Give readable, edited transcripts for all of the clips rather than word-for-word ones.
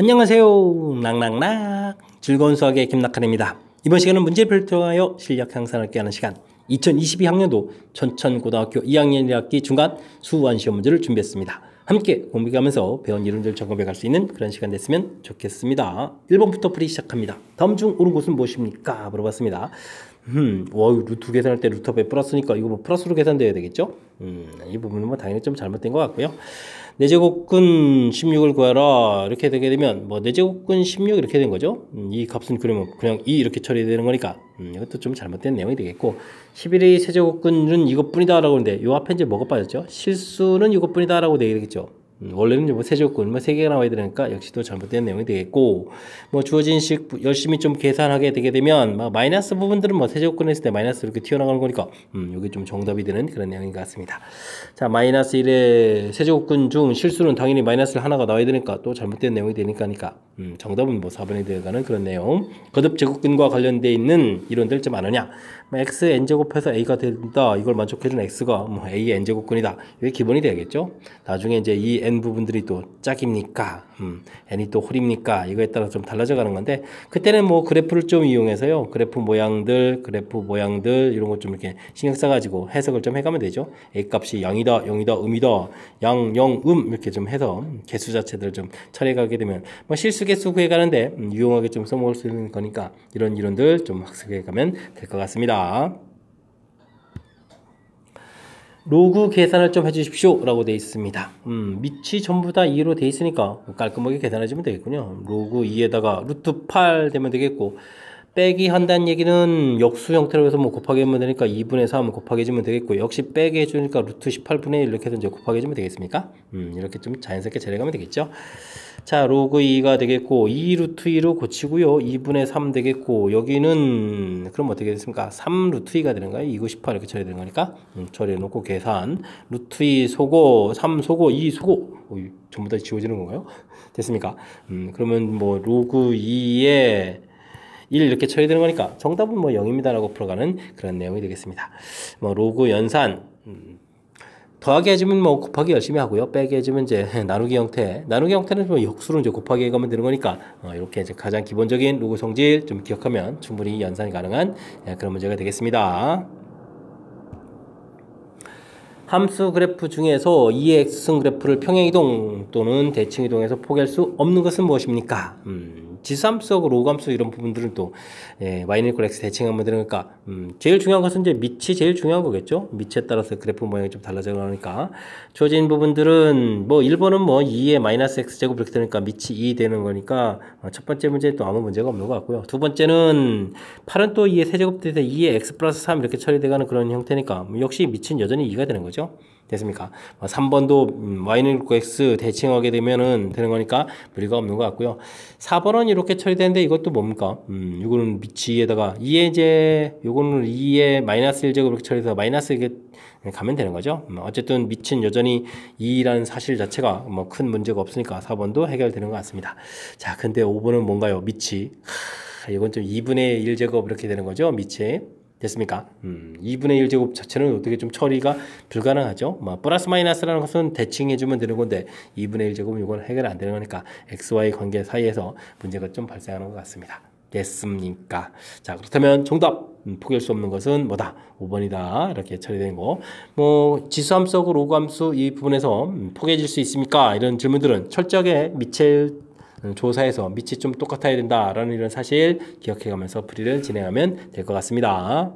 안녕하세요. 낙낙낙 즐거운 수학의 김낙한입니다. 이번 시간은 문제를 통하여 실력 향상을 얻게 하는 시간 2022학년도 천천고등학교 2학년 1학기 중간 수완시험 문제를 준비했습니다. 함께 공부하면서 배운 이론들 점검해 갈 수 있는 그런 시간 됐으면 좋겠습니다. 1번부터 풀이 시작합니다. 다음 중 옳은 것은 무엇입니까? 물어봤습니다. 루트 계산할 때 루트 앞에 플러스니까 이거 뭐 플러스로 계산돼야 되겠죠? 이 부분은 뭐 당연히 좀 잘못된 것 같고요. 4제곱근 16을 구하라 이렇게 되게 되면 뭐 4제곱근 16 이렇게 된 거죠. 이 값은 그러면 그냥 2 이렇게 처리되는 거니까 이것도 좀 잘못된 내용이 되겠고 11의 세제곱근은 이것뿐이다 라고 하는데 요 앞에 이제 뭐가 빠졌죠? 실수는 이것뿐이다 라고 되겠죠. 원래는 뭐 세제곱근 뭐 3개가 나와야 되니까 역시 또 잘못된 내용이 되겠고 뭐 주어진 식 열심히 좀 계산하게 되게 되면 뭐 마이너스 부분들은 뭐 세제곱근 했을 때 마이너스 이렇게 튀어나가는 거니까 여기 좀 정답이 되는 그런 내용인 것 같습니다. 자, 마이너스 1의 세제곱근 중 실수는 당연히 마이너스 하나가 나와야 되니까 또 잘못된 내용이 되니까 정답은 뭐 4번이 되어가는 그런 내용. 거듭 제곱근과 관련되어 있는 이론들 좀 아느냐? x n제곱해서 a가 된다. 이걸 만족해주는 x가 뭐 a의 n제곱근이다. 이게 기본이 되겠죠. 나중에 이제 이 n 부분들이 또 짝입니까? n이 또 홀입니까? 이거에 따라 좀 달라져 가는 건데 그때는 뭐 그래프를 좀 이용해서요. 그래프 모양들 이런 것 좀 이렇게 신경 써가지고 해석을 좀 해가면 되죠. a 값이 양이다, 0이다, 음이다, 양, 0, 이렇게 좀 해서 개수 자체들을 좀 처리해가게 되면 뭐 실수 개수 구해가는데 유용하게 좀 써먹을 수 있는 거니까 이런 이론들 좀 학습해가면 될 것 같습니다. 로그 계산을 좀 해주십시오 라고 되어 있습니다. 밑이 전부 다 2로 되어 있으니까 깔끔하게 계산해주면 되겠군요. 로그 2에다가 루트 8 되면 되겠고 빼기 한다는 얘기는 역수 형태로 해서 뭐 곱하기 하면 되니까 2분의 3 곱하기 해주면 되겠고 역시 빼기 해주니까 루트 18분의 1 이렇게 해서 이제 곱하기 해주면 되겠습니까? 이렇게 좀 자연스럽게 처리하면 되겠죠. 자, 로그 2가 되겠고 2 루트 2로 고치고요. 2분의 3 되겠고 여기는 그럼 어떻게 됐습니까? 3 루트 2가 되는 거예요. 2, 9, 18 이렇게 처리되는 거니까 처리해 놓고 계산 루트 2 소고 3 소고 2 소고 전부 다 지워지는 건가요? 됐습니까? 그러면 뭐 로그 2에 1 이렇게 처리되는 거니까 정답은 뭐 0입니다 라고 풀어가는 그런 내용이 되겠습니다. 뭐 로그 연산 더하기 해주면 뭐 곱하기 열심히 하고요. 빼기 해주면 이제 나누기 형태는 뭐 역수로 이제 곱하기 해가면 되는 거니까 이렇게 이제 가장 기본적인 로그 성질 좀 기억하면 충분히 연산이 가능한 그런 문제가 되겠습니다. 함수 그래프 중에서 2의 x승 그래프를 평행이동 또는 대칭이동해서 포기할 수 없는 것은 무엇입니까? 지수함수하고 로그함수 이런 부분들은 또 y는 x 대칭하면 되니까 제일 중요한 것은 이제 밑이 제일 중요한 거겠죠. 밑에 따라서 그래프 모양이 좀 달라져 가니까 주어진 부분들은 뭐 1번은 뭐 2의 마이너스 x제곱 이렇게 되니까 밑이 2 되는 거니까 첫 번째 문제는 또 아무 문제가 없는 것 같고요. 두 번째는 8은 또 2의 세제곱 돼서 2의 x 플러스 3 이렇게 처리돼가는 그런 형태니까 역시 밑은 여전히 2가 되는 거죠. 됐습니까? 3번도 y는 x 대칭하게 되면은 되는 거니까 무리가 없는 것 같고요. 4번은 이렇게 처리되는데 이것도 뭡니까? 이거는 밑에다가 2의 제 요거는 2의 마이너스 1제곱 이렇게 처리해서 마이너스 이게 가면 되는 거죠. 어쨌든 밑은 여전히 2라는 사실 자체가 뭐 큰 문제가 없으니까 4번도 해결되는 것 같습니다. 자, 근데 5번은 뭔가요? 밑이 이건 좀 2분의 1제곱 이렇게 되는 거죠. 밑에 됐습니까? 2분의 1제곱 자체는 어떻게 좀 처리가 불가능하죠. 뭐 플러스 마이너스라는 것은 대칭해주면 되는 건데 2분의 1제곱은 이건 해결 안 되는 거니까 XY 관계 사이에서 문제가 좀 발생하는 것 같습니다. 됐습니까? 자, 그렇다면 정답 포기할 수 없는 것은 뭐다? 5번이다. 이렇게 처리된 거. 뭐 지수함수하고 로그함수 이 부분에서 포기해질 수 있습니까? 이런 질문들은 철저하게 미첼 조사에서 밑이 좀 똑같아야 된다라는 이런 사실 기억해가면서 풀이를 진행하면 될 것 같습니다.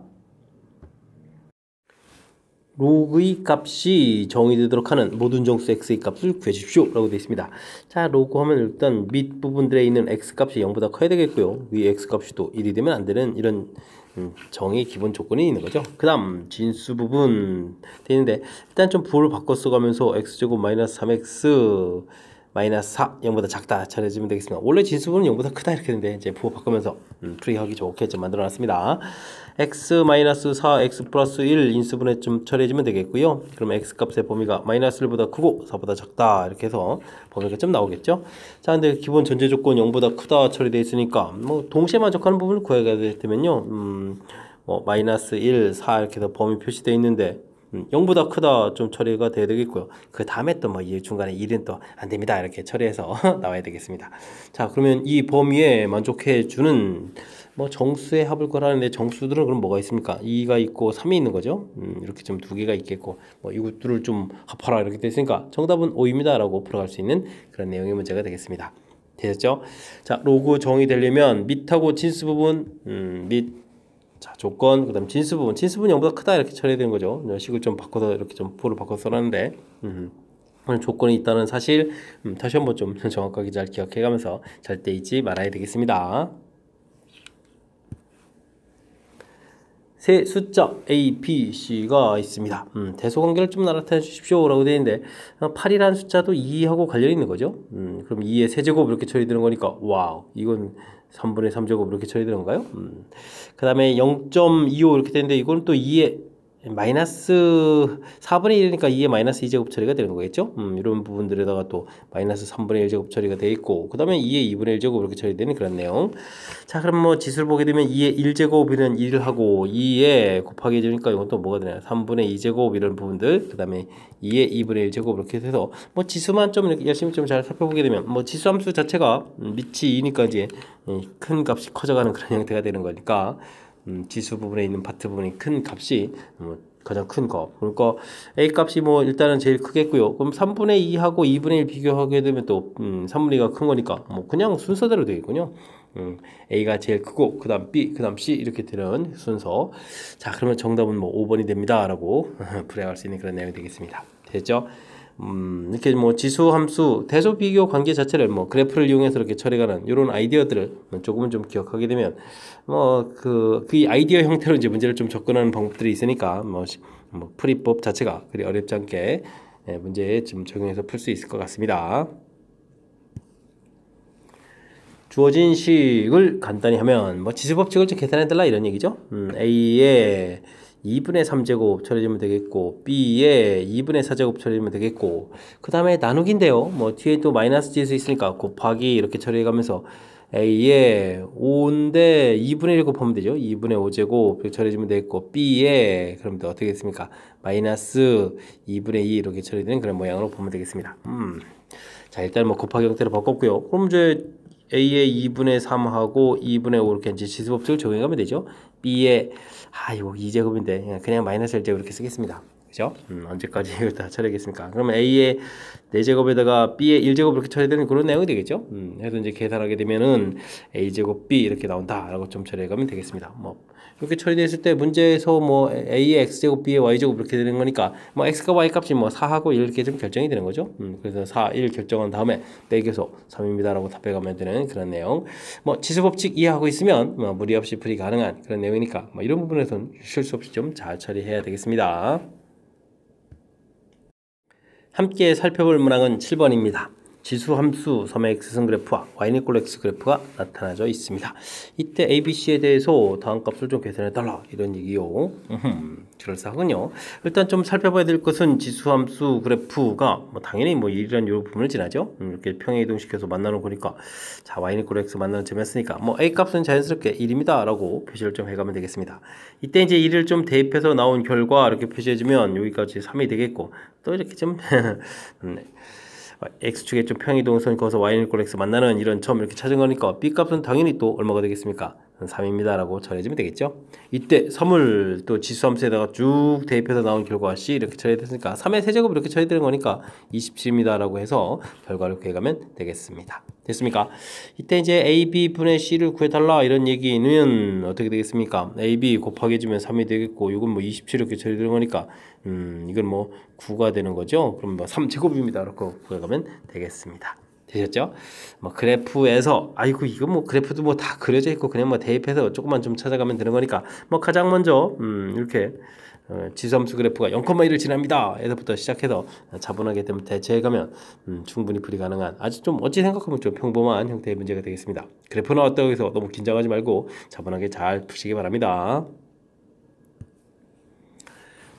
로그의 값이 정의되도록 하는 모든 정수 x의 값을 구해주십시오 라고 되어 있습니다. 자, 로그 하면 일단 밑 부분들에 있는 x 값이 0보다 커야 되겠고요. 위 x 값이 또 1이 되면 안 되는 이런 정의 기본 조건이 있는 거죠. 그 다음 진수 부분 되는데 일단 좀 부호를 바꿔 써가면서 x제곱 마이너스 3x 마이너스 4, 0보다 작다 처리해주면 되겠습니다. 원래 진수분은 0보다 크다 이렇게 되는데 이제 부호 바꾸면서 풀이하기 좋게 좀 만들어놨습니다. x 마이너스 4, x 플러스 1 인수분해 좀 처리해주면 되겠고요. 그러면 x 값의 범위가 마이너스 1보다 크고 4보다 작다 이렇게 해서 범위가 좀 나오겠죠. 자, 근데 기본 전제 조건 0보다 크다 처리되어 있으니까 뭐 동시에 만족하는 부분을 구해야 되면요. 뭐 마이너스 1, 4 이렇게 해서 범위 표시되어 있는데 0보다 크다 좀 처리가 돼야 되겠고요. 그 다음에 또 뭐 이 중간에 1은 또 안 됩니다. 이렇게 처리해서 나와야 되겠습니다. 자, 그러면 이 범위에 만족해 주는 뭐 정수의 합을 구하라는데 정수들은 그럼 뭐가 있습니까? 2가 있고 3이 있는 거죠. 이렇게 좀 두 개가 있겠고 뭐 이것들을 좀 합하라 이렇게 돼 있으니까 정답은 5입니다. 라고 풀어갈 수 있는 그런 내용의 문제가 되겠습니다. 되셨죠? 자, 로그 정의되려면 밑하고 진수 부분 자, 조건, 그 다음 진수 부분 0보다 크다 이렇게 처리해야 되는 거죠. 식을 좀 바꿔서 이렇게 좀 포를 바꿔서 써놨는데 조건이 있다는 사실 다시 한번 좀 정확하게 잘 기억해가면서 절대 잊지 말아야 되겠습니다. 세 숫자 A, B, C가 있습니다. 대소관계를 좀 나타내 주십시오 라고 되어 있는데 8이라는 숫자도 2하고 관련이 있는 거죠. 그럼 2의 세제곱 이렇게 처리되는 거니까 와우, 이건 3분의 3제곱 이렇게 처리되는 건가요? 그 다음에 0.25 이렇게 되는데 이거는 또 2의 마이너스 4분의 1이니까 2의 마이너스 2제곱 처리가 되는 거겠죠? 이런 부분들에다가 또 마이너스 3분의 1제곱 처리가 되어 있고 그 다음에 2의 2분의 1제곱 이렇게 처리되는 그런 내용. 자, 그럼 뭐 지수를 보게 되면 2의 1제곱이는 1을 하고 2에 곱하기 해주니까 이건 또 뭐가 되나요? 3분의 2제곱 이런 부분들, 그 다음에 2의 2분의 1제곱 이렇게 해서 뭐 지수만 좀 이렇게 열심히 좀 잘 살펴보게 되면 뭐 지수 함수 자체가 밑이 2니까 이제 큰 값이 커져가는 그런 형태가 되는 거니까 지수 부분에 있는 파트 부분이 큰 값이 가장 큰 거. 그러니까 A 값이 뭐 일단은 제일 크겠고요. 그럼 3분의 2하고 2분의 1 비교하게 되면 또 3분의 2가 큰 거니까 뭐 그냥 순서대로 되겠군요. A가 제일 크고 그 다음 B, 그 다음 C 이렇게 되는 순서. 자, 그러면 정답은 뭐 5번이 됩니다 라고 풀어갈 수 있는 그런 내용이 되겠습니다. 됐죠? 이렇게 뭐 지수 함수 대소 비교 관계 자체를 뭐 그래프를 이용해서 이렇게 처리하는 이런 아이디어들을 조금은 좀 기억하게 되면 뭐 그 아이디어 형태로 이제 문제를 좀 접근하는 방법들이 있으니까 뭐 풀이법 자체가 그리 어렵지 않게 문제에 좀 적용해서 풀 수 있을 것 같습니다. 주어진 식을 간단히 하면 뭐 지수법칙을 좀 계산해달라 이런 얘기죠. A의 2분의 3제곱 처리하면 되겠고 B에 2분의 4제곱 처리하면 되겠고 그 다음에 나누기인데요. 뭐 뒤에 또 마이너스 지수 있으니까 곱하기 이렇게 처리해가면서 A에 5인데 2분의 1 곱하면 되죠. 2분의 5제곱 이렇게 처리해주면 되겠고 B에 그럼 또 어떻게 됐습니까? 마이너스 2분의 2 이렇게 처리되는 그런 모양으로 보면 되겠습니다. 자, 일단 뭐 곱하기 형태로 바꿨고요. 그럼 이제 A의 2분의 3하고 2분의 5 이렇게 이제 지수법칙을 적용하면 되죠. B의 이거 2제곱인데 그냥 마이너스 1제곱 이렇게 쓰겠습니다. 그죠? 언제까지 이걸 다 처리하겠습니까? 그러면 A의 4제곱에다가 B의 1제곱 이렇게 처리되는 그런 내용이 되겠죠? 해서 이제 계산하게 되면은 A제곱 B 이렇게 나온다라고 좀 처리해가면 되겠습니다. 뭐 이렇게 처리됐을 때 문제에서 뭐 A의 X제곱 B의 Y제곱 이렇게 되는 거니까 뭐 X과 Y 값이 뭐 4하고 1 이렇게 좀 결정이 되는 거죠. 그래서 4, 1 결정한 다음에 빼겨서 3입니다 라고 답해가면 되는 그런 내용. 뭐 지수법칙 이해하고 있으면 뭐 무리 없이 풀이 가능한 그런 내용이니까 뭐 이런 부분에서는 실수 없이 좀 잘 처리해야 되겠습니다. 함께 살펴볼 문항은 7번입니다. 지수 함수 섬의 x승 그래프와 y는 이꼴 x 그래프가 나타나져 있습니다. 이때 ABC에 대해서 다음 값을 좀 계산해달라 이런 얘기요. 그럴싸하군요. 일단 좀 살펴봐야 될 것은 지수 함수 그래프가 뭐 당연히 뭐 1이라는 요 부분을 지나죠. 이렇게 평행 이동시켜서 만나는 거니까 자 y는 이꼴 x 만나는 점이었으니까 뭐 A 값은 자연스럽게 1입니다 라고 표시를 좀 해가면 되겠습니다. 이때 이제 1을 좀 대입해서 나온 결과 이렇게 표시해주면 여기까지 3이 되겠고 또 이렇게 좀 x축에 좀 평이동선 거서 y는 이꼴 x 만나는 이런 점 이렇게 찾은 거니까 b값은 당연히 또 얼마가 되겠습니까? 3입니다 라고 처리해주면 되겠죠. 이때 3을 또 지수함수에다가 쭉 대입해서 나온 결과 c 이렇게 처리됐으니까 3의 세제곱 이렇게 처리되는 거니까 27입니다 라고 해서 결과를 구해가면 되겠습니다. 됐습니까? 이때 이제 a, b 분의 c를 구해달라 이런 얘기는 어떻게 되겠습니까? a, b 곱하기 해주면 3이 되겠고 이건 뭐 27 이렇게 처리되는 거니까 이건 뭐 9가 되는 거죠. 그럼 뭐 3제곱입니다 이렇게 구해가면 되겠습니다. 되셨죠? 뭐 그래프에서 아이고 이거 뭐 그래프도 뭐 다 그려져 있고 그냥 뭐 대입해서 조금만 좀 찾아가면 되는 거니까 뭐 가장 먼저 이렇게 지수함수 그래프가 0,1을 지납니다 에서부터 시작해서 차분하게 좀 대체해가면 충분히 풀이 가능한 아주 좀 어찌 생각하면 좀 평범한 형태의 문제가 되겠습니다. 그래프 나왔다고 해서 너무 긴장하지 말고 차분하게 잘 푸시기 바랍니다.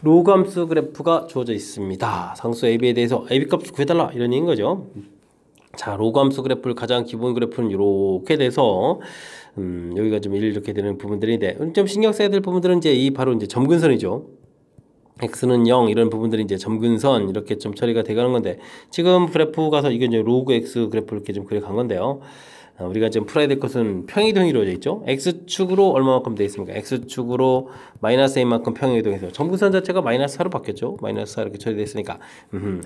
로그함수 그래프가 주어져 있습니다. 상수 AB에 대해서 AB 값을 구해달라 이런 얘기인 거죠. 자, 로그함수 그래프를 가장 기본 그래프는 이렇게 돼서 여기가 좀 이렇게 되는 부분들인데 좀 신경 써야 될 부분들은 이제 이 바로 이제 점근선이죠. x는 0 이런 부분들이 이제 점근선 이렇게 좀 처리가 돼가는 건데 지금 그래프 가서 이게 이제 로그 x 그래프 이렇게 좀 그려간 건데요. 우리가 지금 풀어야 될 것은 평이동이 이루어져 있죠. x축으로 얼마만큼 되어 있습니까? x축으로 마이너스 a만큼 평이동해서 점근선 자체가 마이너스 4로 바뀌었죠. 마이너스 4 이렇게 처리됐으니까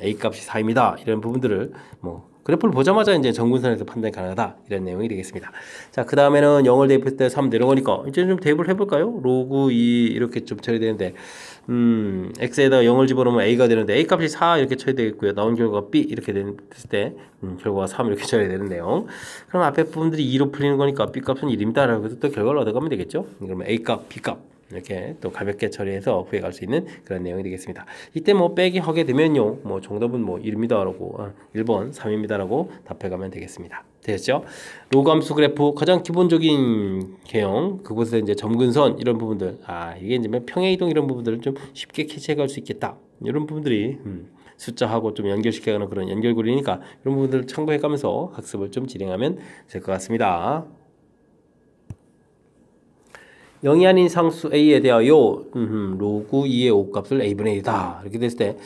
a 값이 4입니다. 이런 부분들을 뭐 그래프를 보자마자 이제 점근선에서 판단이 가능하다 이런 내용이 되겠습니다. 자, 그 다음에는 0을 대입했을 때 3 내려가니까 이제 좀 대입을 해볼까요? 로그 2 이렇게 좀 처리되는데 x에다가 0을 집어넣으면 a가 되는데 a 값이 4 이렇게 처리되겠고요. 나온 결과가 b 이렇게 됐을 때 결과가 3 이렇게 처리되는데요. 그럼 앞에 부분들이 2로 풀리는 거니까 b 값은 1입니다. 라고 해서 또 결과를 얻어가면 되겠죠. 그러면 a 값, b 값 이렇게 또 가볍게 처리해서 구해갈 수 있는 그런 내용이 되겠습니다. 이때 뭐 빼기 하게 되면요, 뭐 정답은 뭐 1입니다라고 1번 3입니다라고 답해가면 되겠습니다. 되셨죠? 로그함수 그래프 가장 기본적인 개형 그곳에 이제 점근선 이런 부분들 이게 이제 평행 이동 이런 부분들을 좀 쉽게 캐치해갈 수 있겠다 이런 부분들이 숫자하고 좀 연결시켜가는 그런 연결고리니까 이런 부분들을 참고해가면서 학습을 좀 진행하면 될 것 같습니다. 0이 아닌 상수 a에 대하여 로그 2의 5값을 a분의 1이다 이렇게 됐을 때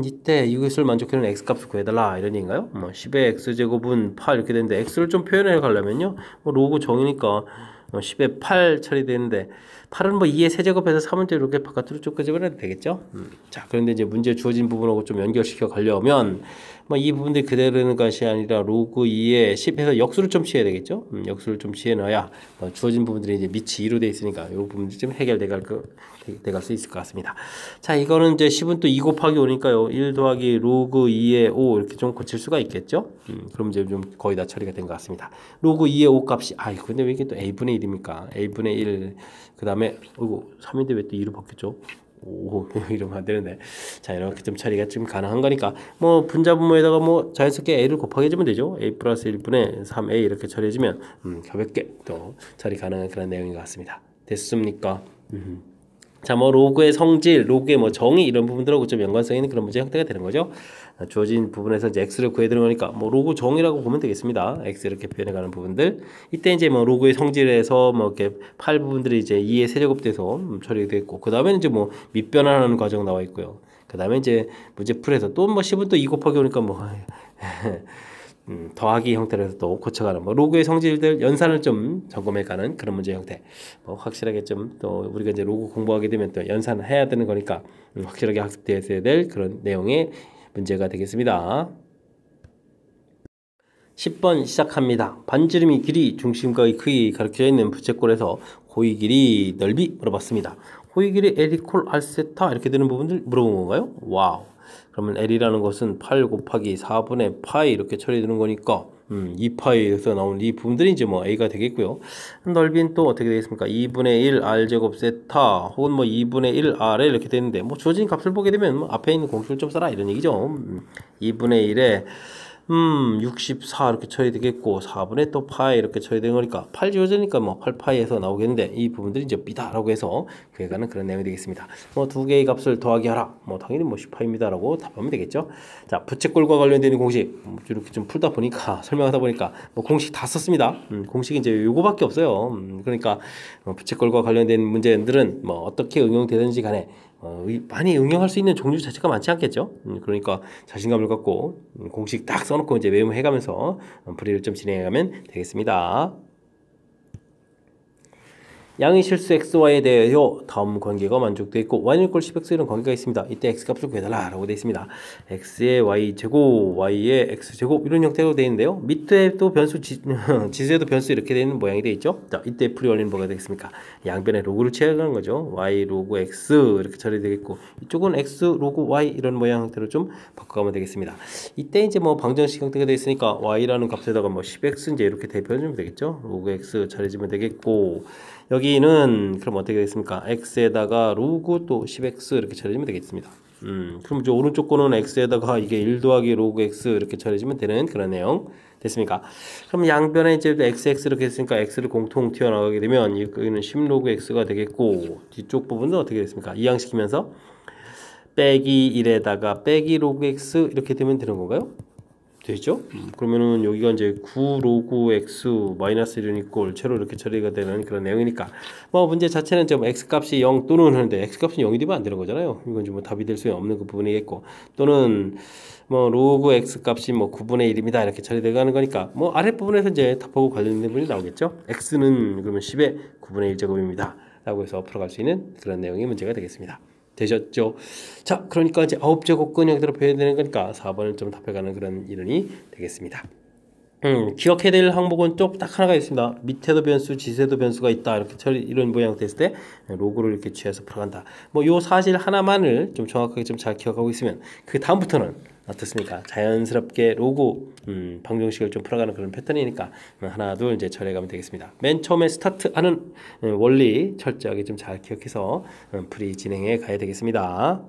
이때 이것을 만족하는 x값을 구해달라 이런 얘기인가요? 뭐 10의 x제곱은 8 이렇게 되는데 x를 좀 표현해 가려면요 뭐 로그 정이니까 10의 8 처리되는데 8은 뭐 2의 세제곱해서 3은 이렇게 바깥으로 쭉 끄집어내도 되겠죠? 자, 그런데 이제 문제 주어진 부분하고 좀 연결시켜 가려면 뭐 이 부분들이 그대로 되는 것이 아니라 로그 2에 10해서 역수를 좀 취해야 되겠죠? 역수를 좀 취해 넣어야 주어진 부분들이 이제 밑이 2로 돼 있으니까 이 부분들이 좀 해결돼갈 수 있을 것 같습니다. 자, 이거는 이제 10은 또 2 곱하기 5니까요. 1 더하기 로그 2의 5 이렇게 좀 고칠 수가 있겠죠? 그럼 이제 좀 거의 다 처리가 된 것 같습니다. 로그 2의 5 값이 근데 왜 이게 또 a분의 1입니까? a분의 1 그 다음에 3인데 왜 또 2로 바뀌었죠? 이러면 안 되는데. 자, 이렇게 좀 처리가 좀 가능한 거니까 뭐 분자분모에다가 뭐 자연스럽게 a를 곱하게 해주면 되죠. a 플러스 1분의 3a 이렇게 처리해주면 가볍게 또 처리 가능한 그런 내용인 것 같습니다. 됐습니까? 자, 뭐 로그의 성질, 로그의 뭐 정의 이런 부분들하고 좀 연관성 있는 그런 문제 형태가 되는 거죠. 주어진 부분에서 이제 x를 구해 들어가니까 뭐 로그 정의라고 보면 되겠습니다. x 이렇게 표현해가는 부분들. 이때 이제 뭐 로그의 성질에서 뭐 이렇게 8 부분들이 이제 2의 세제곱돼서 처리됐고, 그 다음에는 이제 뭐 밑변환하는 과정 나와 있고요. 그 다음에 이제 문제 풀에서 또 뭐 10은 또 2 곱하기 오니까 뭐 더하기 형태로 해서 또 고쳐가는 뭐 로그의 성질들 연산을 좀 점검해가는 그런 문제 형태. 뭐 확실하게 좀 또 우리가 이제 로그 공부하게 되면 또 연산을 해야 되는 거니까 확실하게 학습되어야 될 그런 내용의 문제가 되겠습니다. 10번 시작합니다. 반지름이 길이, 중심각의 크기 가르쳐져 있는 부채꼴에서 호의 길이, 넓이 물어봤습니다. 호의 길이 L 이퀄 R 세타 이렇게 되는 부분들 물어본 건가요? 와우. 그러면 L이라는 것은 8 곱하기 4분의 파이 이렇게 처리되는 거니까 2파이에서 나온 이 부분들이 이제 뭐 A가 되겠고요. 넓이는 또 어떻게 되겠습니까? 2분의 1 R제곱 세타 혹은 뭐 2분의 1 R에 이렇게 되는데 뭐 주어진 값을 보게 되면 뭐 앞에 있는 공식을 좀 써라 이런 얘기죠. 2분의 1에 64 이렇게 처리되겠고 4분의 또 파이 이렇게 처리된 거니까 8 지워지니까 뭐 8파이에서 나오겠는데 이 부분들이 이제 B다라고 해서 구해가는 그런 내용이 되겠습니다. 뭐 두 개의 값을 더하기 하라. 뭐 당연히 뭐 10파입니다라고 답하면 되겠죠. 자, 부채꼴과 관련되는 공식 이렇게 좀 풀다 보니까 설명하다 보니까 뭐 공식 다 썼습니다. 공식이 이제 요거밖에 없어요. 그러니까 부채꼴과 관련된 문제들은 뭐 어떻게 응용되든지 간에 많이 응용할 수 있는 종류 자체가 많지 않겠죠. 그러니까 자신감을 갖고 공식 딱 써놓고 이제 메모해가면서 풀이를 좀 진행해가면 되겠습니다. 양의 실수 xy에 대하여 다음 관계가 만족되어 있고 y는 이꼴 10x 이런 관계가 있습니다. 이때 x값을 구해달라 라고 되어 있습니다. x의 y제곱, y의 x제곱 이런 형태로 되어 있는데요. 밑에도 변수, 지수에도 변수 이렇게 되는 모양이 되어 있죠. 자, 이때 풀이 원리는 뭐가 되겠습니까? 양변에 로그를 취하는 거죠. y 로그 x 이렇게 처리되겠고 이쪽은 x 로그 y 이런 모양 형태로 좀 바꿔가면 되겠습니다. 이때 이제 뭐 방정식 형태가 되어 있으니까 y라는 값에다가 뭐 10x 이제 이렇게 대표해주면 되겠죠. 로그 x 처리해주면 되겠고 여기는 그럼 어떻게 되겠습니까? x에다가 로그 또 10x 이렇게 처리해주면 되겠습니다. 그럼 이제 오른쪽 거는 x에다가 이게 1 더하기 로그 x 이렇게 처리해주면 되는 그런 내용 됐습니까? 그럼 양변에 이제 xx 이렇게 했으니까 x를 공통 튀어나가게 되면 여기는 10 로그 x가 되겠고 뒤쪽 부분은 어떻게 됐습니까? 이항시키면서 빼기 1에다가 빼기 로그 x 이렇게 되면 되는 건가요? 되죠? 그러면은 여기가 이제 9 로그 x 마이너스 1은 이꼴 채로 이렇게 처리가 되는 그런 내용이니까 뭐 문제 자체는 좀 x 값이 0 또는 하는데 x 값은 0이 되면 안 되는 거잖아요. 이건 좀 뭐 답이 될 수 없는 그 부분이겠고 또는 뭐 로그 x 값이 뭐 9분의 1입니다 이렇게 처리되가는 거니까 뭐 아랫부분에서 이제 답하고 관련된 부분이 나오겠죠. x는 그러면 10의 9분의 1제곱입니다 라고 해서 풀어갈 수 있는 그런 내용의 문제가 되겠습니다. 되셨죠? 자, 그러니까 이제 9제곱근 형태로 표현되는 거니까 4번을 좀 답해가는 그런 이론이 되겠습니다. 기억해야 될 항목은 또 딱 하나가 있습니다. 밑에도 변수, 지세도 변수가 있다. 이렇게 이런 모양 됐을 때 로그를 이렇게 취해서 풀어간다. 뭐 요 사실 하나만을 좀 정확하게 좀 잘 기억하고 있으면 그 다음부터는 어떻습니까? 자연스럽게 로그 방정식을 좀 풀어가는 그런 패턴이니까 하나 둘 이제 처리해가면 되겠습니다. 맨 처음에 스타트하는 원리 철저하게 좀 잘 기억해서 풀이 진행해 가야 되겠습니다.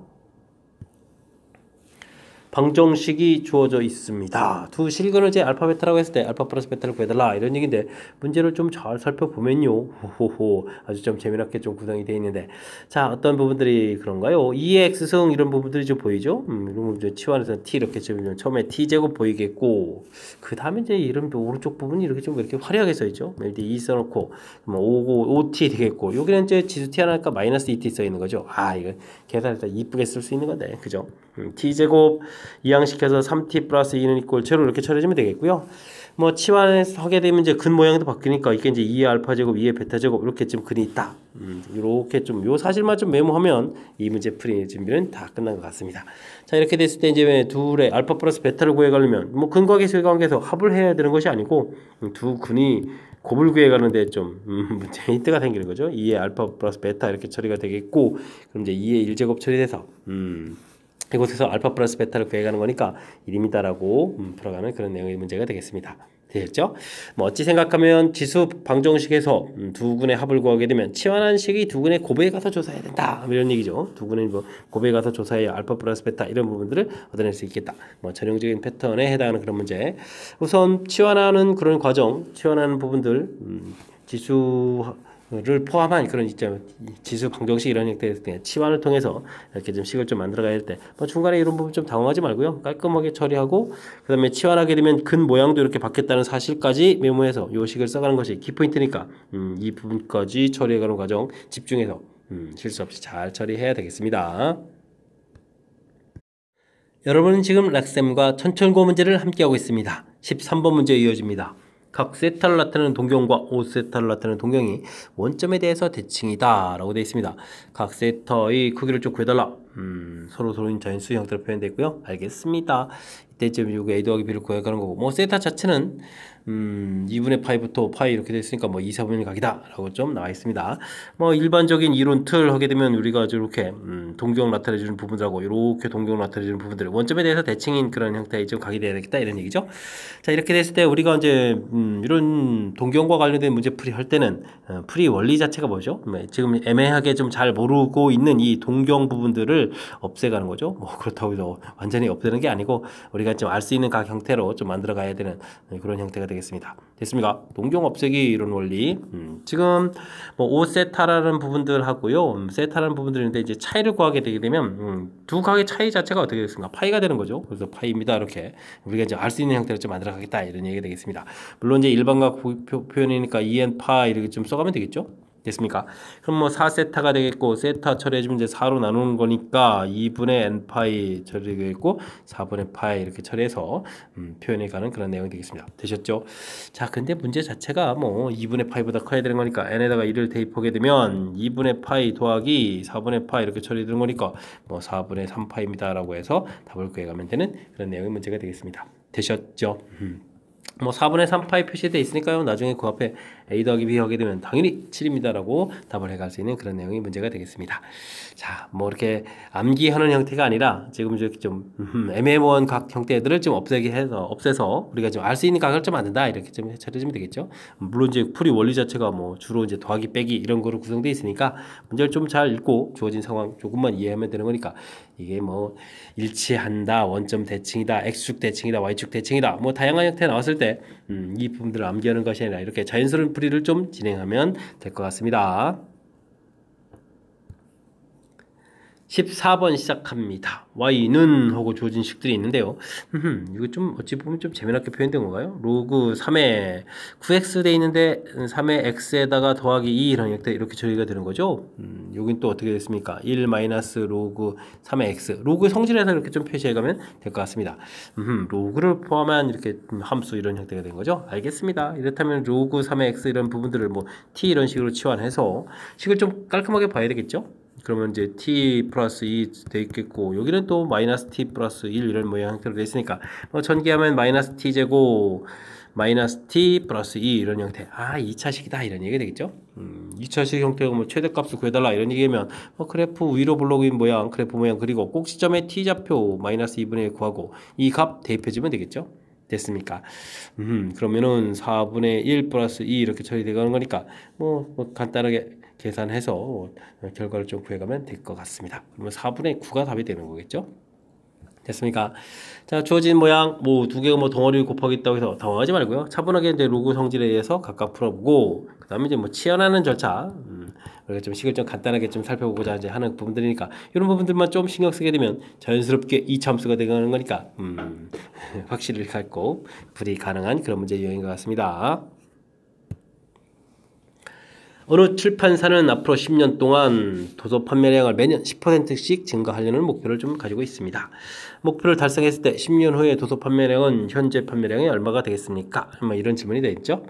방정식이 주어져 있습니다. 두 실근을 이제 알파 베타라고 했을 때 알파 플러스 베타를 구해달라 이런 얘기인데 문제를 좀 잘 살펴보면요. 호호호 아주 좀 재미나게 좀 구성이 되어 있는데 자 어떤 부분들이 그런가요? 2의 x승 이런 부분들이 좀 보이죠? 이런 이제 치환해서 t 이렇게 좀 처음에 t제곱 보이겠고 그 다음에 이제 이런 오른쪽 부분이 이렇게 좀 이렇게 화려하게 써있죠? 예를 들어 2 써놓고 뭐 5t 되겠고 여기는 이제 지수 t 하나니까 마이너스 2t 써있는 거죠. 아 이거 계산해서 이쁘게 쓸 수 있는 건데 그죠? t제곱 이항시켜서 3t 플러스 2는 이꼴 제로 이렇게 처리해주면 되겠고요. 뭐 치환해서 하게 되면 이제 근 모양도 바뀌니까 이게 이제 2의 알파 제곱, 2의 베타 제곱 이렇게 좀 근이 있다. 이렇게 좀 요 사실만 좀 메모하면 이 문제 풀이 준비는 다 끝난 것 같습니다. 자 이렇게 됐을 때 이제 둘의 알파 플러스 베타를 구해가려면 뭐 근과 계수의 관계에서 합을 해야 되는 것이 아니고 두 근이 곱을 구해가는데 좀 문제 힌트가 생기는 거죠. 2의 알파 플러스 베타 이렇게 처리가 되겠고 그럼 이제 2의 1제곱 처리돼서 이곳에서 알파 플러스 베타를 구해가는 거니까 1입니다라고 풀어가는 그런 내용의 문제가 되겠습니다. 되셨죠? 뭐 어찌 생각하면 지수 방정식에서 두 근의 합을 구하게 되면 치환한 식이 두 근의 곱에 가서 조사해야 된다. 이런 얘기죠. 두 근의 뭐 곱에 가서 조사해야 알파 플러스 베타 이런 부분들을 얻어낼 수 있겠다. 뭐 전형적인 패턴에 해당하는 그런 문제. 우선 치환하는 그런 과정, 치환하는 부분들 지수를 포함한 그런 지수 방정식 이런 형태의 치환을 통해서 이렇게 좀 식을 좀 만들어가야 할 때 뭐 중간에 이런 부분 좀 당황하지 말고요 깔끔하게 처리하고 그 다음에 치환하게 되면 근 모양도 이렇게 바뀌었다는 사실까지 메모해서 요 식을 써가는 것이 키포인트니까 이 부분까지 처리해가는 과정 집중해서 실수 없이 잘 처리해야 되겠습니다. 여러분은 지금 락쌤과 천천고 문제를 함께하고 있습니다. 13번 문제 이어집니다. 각 세타를 나타내는 동경과 5세타를 나타내는 동경이 원점에 대해서 대칭이다 라고 되어 있습니다. 각 세타의 크기를 좀 구해달라. 서로 자연수 형태로 표현되고요. 알겠습니다. 이때쯤 요거 a 더하기 b를 구해가는 거고 뭐 세타 자체는 2분의 파이부터 파이 이렇게 됐으니까 뭐 2, 4분의 각이다 라고 좀 나와 있습니다. 뭐 일반적인 이론 틀 하게 되면 우리가 이렇게 동경 나타내주는 부분들하고 이렇게 동경 나타내주는 부분들 원점에 대해서 대칭인 그런 형태의 좀 각이 돼야 되겠다 이런 얘기죠. 자 이렇게 됐을 때 우리가 이제 이런 동경과 관련된 문제 풀이 할 때는 풀이 원리 자체가 뭐죠? 지금 애매하게 좀 잘 모르고 있는 이 동경 부분들을 없애가는 거죠. 뭐 그렇다고 해서 완전히 없애는 게 아니고 우리가 좀 알 수 있는 각 형태로 좀 만들어 가야 되는 그런 형태가 되겠습니다. 됐습니까? 동경 없애기 이런 원리. 지금 뭐 5세타라는 부분들 하고요. 세타라는 부분들인데 이제 차이를 구하게 되게 되면 두 각의 차이 자체가 어떻게 되겠습니까? 파이가 되는 거죠. 그래서 파이입니다. 이렇게 우리가 이제 알 수 있는 형태로 좀 만들어 가겠다 이런 얘기가 되겠습니다. 물론 이제 일반각 표현이니까 2n 파 이렇게 좀 써가면 되겠죠. 됐습니까? 그럼 뭐 4세타가 되겠고 세타 처리해주면 이제 4로 나누는 거니까 2분의 n파이 처리되겠고 4분의 파이 이렇게 처리해서 표현해가는 그런 내용이 되겠습니다. 되셨죠? 자 근데 문제 자체가 뭐 2분의 파이보다 커야 되는 거니까 n에다가 1을 대입하게 되면 2분의 파이 더하기 4분의 파이 이렇게 처리되는 거니까 뭐 4분의 3파입니다 라고 해서 답을 구해가면 되는 그런 내용의 문제가 되겠습니다. 되셨죠? 뭐 4분의 3파이 표시되어 있으니까요. 나중에 그 앞에 a 더하기 b 하게 되면 당연히 7입니다 라고 답을 해갈 수 있는 그런 내용이 문제가 되겠습니다. 자, 뭐 이렇게 암기하는 형태가 아니라 지금 이렇게 좀 애매모호한 각 형태들을 좀 없애서 우리가 좀 알 수 있는 각을 좀 만든다 이렇게 좀 처리해주면 되겠죠. 물론 이제 풀이 원리 자체가 뭐 주로 이제 더하기 빼기 이런 거로 구성되어 있으니까 문제를 좀 잘 읽고 주어진 상황 조금만 이해하면 되는 거니까 이게 뭐 일치한다, 원점 대칭이다, x축 대칭이다, y축 대칭이다 뭐 다양한 형태 나왔을 때 이 부분들을 암기하는 것이 아니라 이렇게 자연스러운 풀이를 좀 진행하면 될 것 같습니다. 14번 시작합니다. y는 하고 주어진 식들이 있는데요. 이거 좀 어찌 보면 좀 재미나게 표현된 건가요? 로그 3에 9x 돼 있는데 3의 x에다가 더하기 2 이런 형태 이렇게 처리가 되는 거죠. 여긴 또 어떻게 됐습니까? 1 마이너스 로그 3의 x 로그 성질에서 이렇게 좀 표시해 가면 될 것 같습니다. 로그를 포함한 이렇게 함수 이런 형태가 된 거죠. 알겠습니다. 이렇다면 로그 3의 x 이런 부분들을 뭐 t 이런 식으로 치환해서 식을 좀 깔끔하게 봐야 되겠죠. 그러면 이제 t 플러스 2 돼 있겠고 여기는 또 마이너스 t 플러스 1 이런 모양 형태로 돼 있으니까 전개하면 마이너스 t 제곱 마이너스 t 플러스 2 이런 형태. 2차식이다 이런 얘기가 되겠죠. 2차식 형태가 뭐 최대값을 구해달라 이런 얘기면 그래프 위로 블록인 모양 그래프 모양 그리고 꼭 시점에 t좌표 마이너스 2분의 1 구하고 이 값 대입해주면 되겠죠. 됐습니까? 그러면은 4분의 1 플러스 2 이렇게 처리되는 거니까 뭐 간단하게 계산해서 결과를 좀 구해가면 될 것 같습니다. 그러면 4분의 9가 답이 되는 거겠죠? 됐습니까? 자, 주어진 모양 두 개가 덩어리 곱하기 있다고 해서 당황하지 말고요. 차분하게 이제 로그 성질에 의해서 각각 풀어보고 그다음에 이제 치환하는 절차 우리가 좀 식을 좀 간단하게 좀 살펴보고자 이제 하는 부분들이니까 이런 부분들만 좀 신경 쓰게 되면 자연스럽게 이차함수가 되는 거니까 확실히 갖고 풀이 가능한 그런 문제 유형인 것 같습니다. 어느 출판사는 앞으로 10년 동안 도서 판매량을 매년 10%씩 증가하려는 목표를 좀 가지고 있습니다. 목표를 달성했을 때 10년 후에 도서 판매량은 현재 판매량이 얼마가 되겠습니까? 이런 질문이 되겠죠.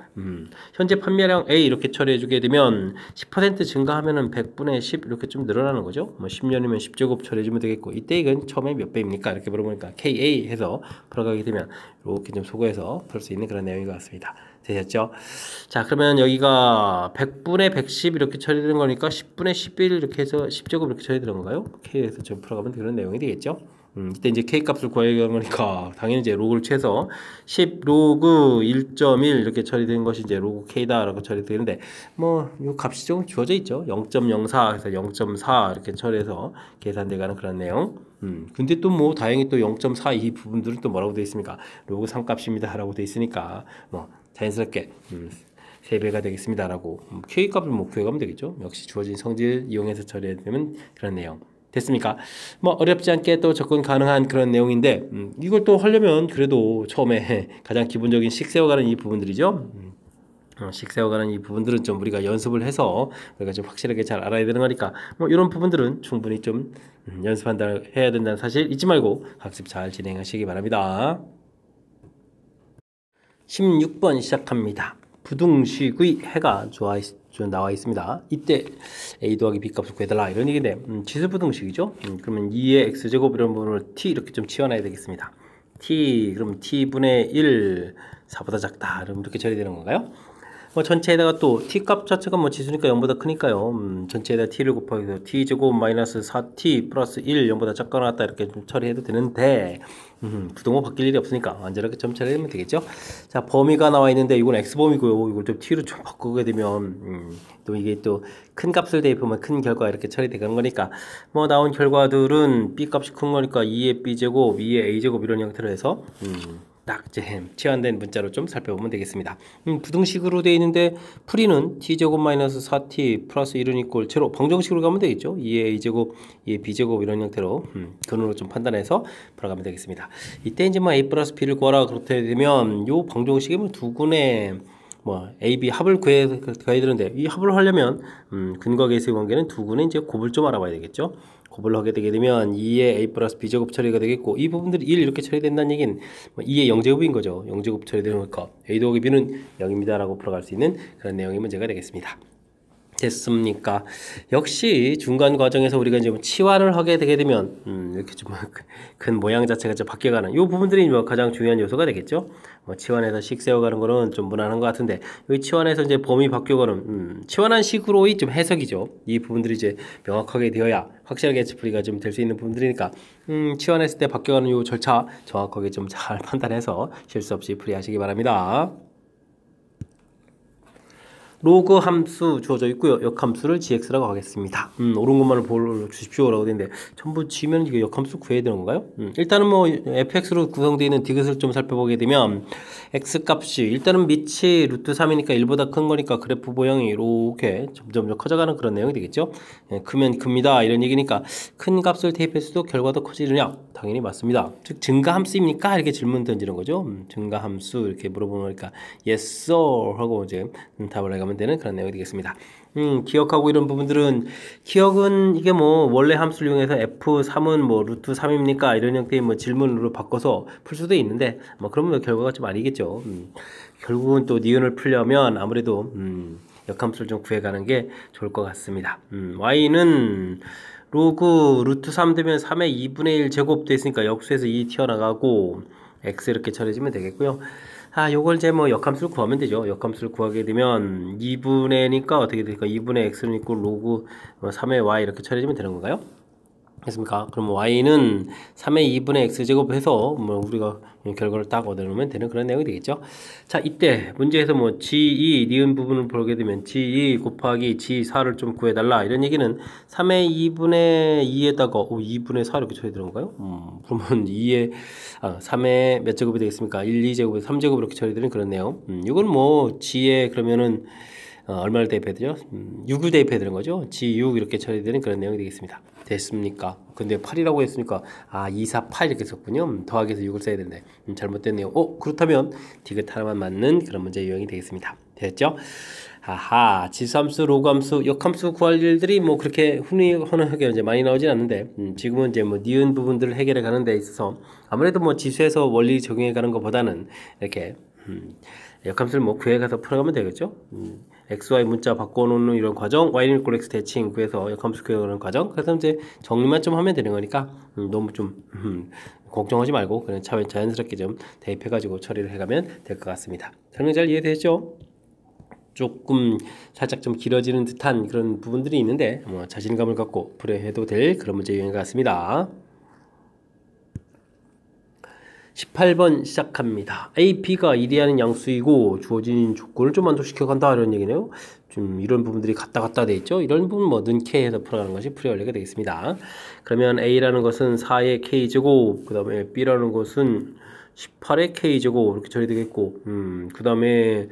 현재 판매량 A 이렇게 처리해주게 되면 10% 증가하면은 100분의 10 이렇게 좀 늘어나는 거죠. 10년이면 10제곱 처리해주면 되겠고 이때 이건 처음에 몇 배입니까? 이렇게 물어보니까 KA 해서 풀어가게 되면 이렇게 좀 소거해서 풀 수 있는 그런 내용인 것 같습니다. 되셨죠? 자, 그러면 여기가 100분의 110 이렇게 처리되는 거니까 10분의 11 이렇게 해서 10제곱 이렇게 처리되는 건가요? K에서 좀 풀어가면 그런 내용이 되겠죠? 이때 이제 K 값을 구하려는 거니까 당연히 이제 로그를 취해서 10 로그 1.1 이렇게 처리되는 것이 이제 로그 K다라고 처리되는데 이 값이 조금 주어져 있죠. 0.04 해서 0.4 이렇게 처리해서 계산돼가는 그런 내용. 근데 또 다행히 또 0.4 이 부분들은 또 뭐라고 되어 있습니까? 로그 3값입니다 라고 되어 있으니까 자연스럽게 3배가 되겠습니다 라고 K값을 구해가면 되겠죠. 역시 주어진 성질 이용해서 처리되면 그런 내용 됐습니까? 어렵지 않게 또 접근 가능한 그런 내용인데 이걸 또 하려면 그래도 처음에 가장 기본적인 식 세워가는 이 부분들이죠. 식 세워가는 이 부분들은 좀 우리가 연습을 해서 우리가 좀 확실하게 잘 알아야 되는 거니까 이런 부분들은 충분히 좀 연습한다 해야 된다는 사실 잊지 말고 학습 잘 진행하시기 바랍니다. 16번 시작합니다. 부등식의 해가 나와 있습니다. 이때 a 더하기 b 값을 구해달라 이런 얘기인데 지수부등식이죠. 그러면 2의 x제곱 이런 부분을 t 이렇게 좀 치워놔야 되겠습니다. t 그럼 t분의 1 4보다 작다 그럼 이렇게 처리되는 건가요? 전체에다가 또 t 값 자체가 지수니까 0보다 크니까요. 전체에다 t를 곱하기 t제곱 마이너스 4t 플러스 1 0보다 작거나 같다 이렇게 좀 처리해도 되는데 부등호 바뀔 일이 없으니까 완전하게 점 처리하면 되겠죠. 자, 범위가 나와 있는데 이건 x범위고요. 이걸 좀 t로 좀 바꾸게 되면 또 이게 또 큰 값을 대입하면 큰 결과 이렇게 처리되는 거니까 나온 결과들은 b 값이 큰 거니까 2의 b제곱 2의 a제곱 이런 형태로 해서 딱 이제 치환된 문자로 좀 살펴보면 되겠습니다. 부등식으로 되어 있는데 풀이는 t제곱 마이너스 4t 플러스 1은 이꼴 제로 방정식으로 가면 되겠죠. 2의 a제곱 2의 b제곱 이런 형태로 근으로 좀 판단해서 풀어가면 되겠습니다. 이때 이제 a 플러스 b를 구하라 그렇게 되면 요 방정식에 두 군의 A, B 합을 구해야 되는데 이 합을 하려면 근과 계수의 관계는 두 군의 이제 곱을 좀 알아봐야 되겠죠. 곱을 하게 되게 되면 2의 a 플러스 b제곱 처리가 되겠고 이 부분들이 1 이렇게 처리된다는 얘기는 2의 0제곱인 거죠. 0제곱 처리되는 거니까 a 더하기 b는 0입니다 라고 풀어갈 수 있는 그런 내용의 문제가 되겠습니다. 됐습니까? 역시 중간 과정에서 우리가 이제 치환을 하게 되게 되면 이렇게 좀 큰 모양 자체가 좀 바뀌어가는 이 부분들이 가장 중요한 요소가 되겠죠. 치환해서 식 세워가는 거는 좀 무난한 것 같은데 여기 치환해서 이제 범위 바뀌어가는 치환한 식으로의 좀 해석이죠. 이 부분들이 이제 명확하게 되어야 확실하게 풀이가 좀 될 수 있는 부분들이니까 치환했을 때 바뀌어가는 이 절차 정확하게 좀 잘 판단해서 실수 없이 풀이하시기 바랍니다. 로그 함수 주어져 있고요. 역함수를 gx라고 하겠습니다. 옳은 것만을 보여주십시오라고 되는데 전부 지면 이게 역함수 구해야 되는 건가요? 일단은 뭐 fx로 구성되어 있는 디귿을 좀 살펴보게 되면 x 값이 일단은 밑이 루트 3이니까 1보다 큰 거니까 그래프 모양이 이렇게 점점 커져가는 그런 내용이 되겠죠. 크면 큽니다 이런 얘기니까 큰 값을 대입했어도 결과도 커지느냐? 당연히 맞습니다. 즉 증가함수입니까? 이렇게 질문 던지는 거죠. 증가함수 이렇게 물어보는 거니까 yes sir 하고 이제 답을 해가면 되는 그런 내용이 되겠습니다. 기억하고 이런 부분들은 기억은 이게 뭐 원래 함수를 이용해서 f3은 뭐 루트 3입니까? 이런 형태의 뭐 질문으로 바꿔서 풀 수도 있는데 뭐 그러면 결과가 좀 아니겠죠. 결국은 또 니은을 풀려면 아무래도 역함수를 좀 구해가는 게 좋을 것 같습니다. y는 로그 루트 3 되면 3의 2분의 1 제곱 됐으니까 역수에서 2 튀어나가고 x 이렇게 처리해주면 되겠고요. 요걸 이제 뭐 역함수를 구하면 되죠. 역함수를 구하게 되면 2분의 니까 어떻게 될까? 2분의 x는 있고 로그 3의 y 이렇게 처리해주면 되는 건가요? 됐습니까? 그럼 y는 3의 2분의 x제곱 해서 뭐 우리가 결과를 딱 얻어놓으면 되는 그런 내용이 되겠죠. 자, 이때 문제에서 뭐 g2 니은 부분을 보게 되면 g2 곱하기 g4를 좀 구해달라 이런 얘기는 3의 2분의 2에다가 2분의 4 이렇게 처리 되는 건가요? 그러면 2의 3의 몇 제곱이 되겠습니까? 1, 2제곱에 3제곱 이렇게 처리되는 그런 내용. 이건 뭐 g에 그러면은 얼마를 대입해야 되죠? 6을 대입해야 되는 거죠. G6 이렇게 처리되는 그런 내용이 되겠습니다. 됐습니까? 근데 8이라고 했으니까 2, 4, 8 이렇게 썼군요. 더하기해서 6을 써야 되는데 잘못됐네요. 그렇다면 디귿 하나만 맞는 그런 문제 유형이 되겠습니다. 됐죠? 지수함수, 로그함수, 역함수 구할 일들이 뭐 그렇게 흔하게 이제 많이 나오진 않는데 지금은 이제 뭐 니은 부분들을 해결해 가는 데 있어서 아무래도 뭐 지수에서 원리 적용해 가는 것보다는 이렇게 역함수를 뭐 구해가서 풀어가면 되겠죠. XY 문자 바꿔놓는 이런 과정, Y는 x 대칭 구해서 역함수 구해가는 과정. 그래서 이제 정리만 좀 하면 되는 거니까 너무 좀 걱정하지 말고 그냥 자연스럽게 좀 대입해가지고 처리를 해가면 될 것 같습니다. 설명 잘 이해되셨죠? 조금 살짝 좀 길어지는 듯한 그런 부분들이 있는데 뭐 자신감을 갖고 풀어해도 될 그런 문제 유형 같습니다. 18번 시작합니다. A, B가 이리하는 양수이고 주어진 조건을 좀 만족시켜 간다 이런 얘기네요. 좀 이런 부분들이 갔다 돼 있죠. 이런 부분 뭐 는 K에서 풀어가는 것이 풀이 원리가 되겠습니다. 그러면 A라는 것은 4의 K제곱, 그 다음에 B라는 것은 18의 K제곱 이렇게 처리되겠고 그 다음에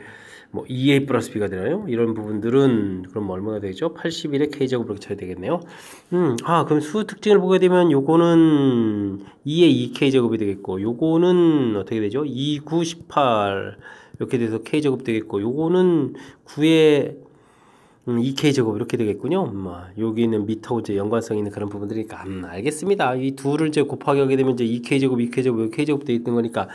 뭐 2A 플러스 B가 되나요? 이런 부분들은 그럼 얼마나 되겠죠? 81의 K제곱 이렇게 쳐야 되겠네요. 그럼 수 특징을 보게 되면 요거는 2의 2K제곱이 되겠고 요거는 어떻게 되죠? 2, 9, 18 이렇게 돼서 K제곱 되겠고 요거는 9의 2K제곱 이렇게 되겠군요. 여기는 밑하고 이제 연관성 있는 그런 부분들이니까 알겠습니다. 이 둘을 이제 곱하기 하게 되면 이제 2K제곱, 2K제곱, 2K제곱 되어 있는 거니까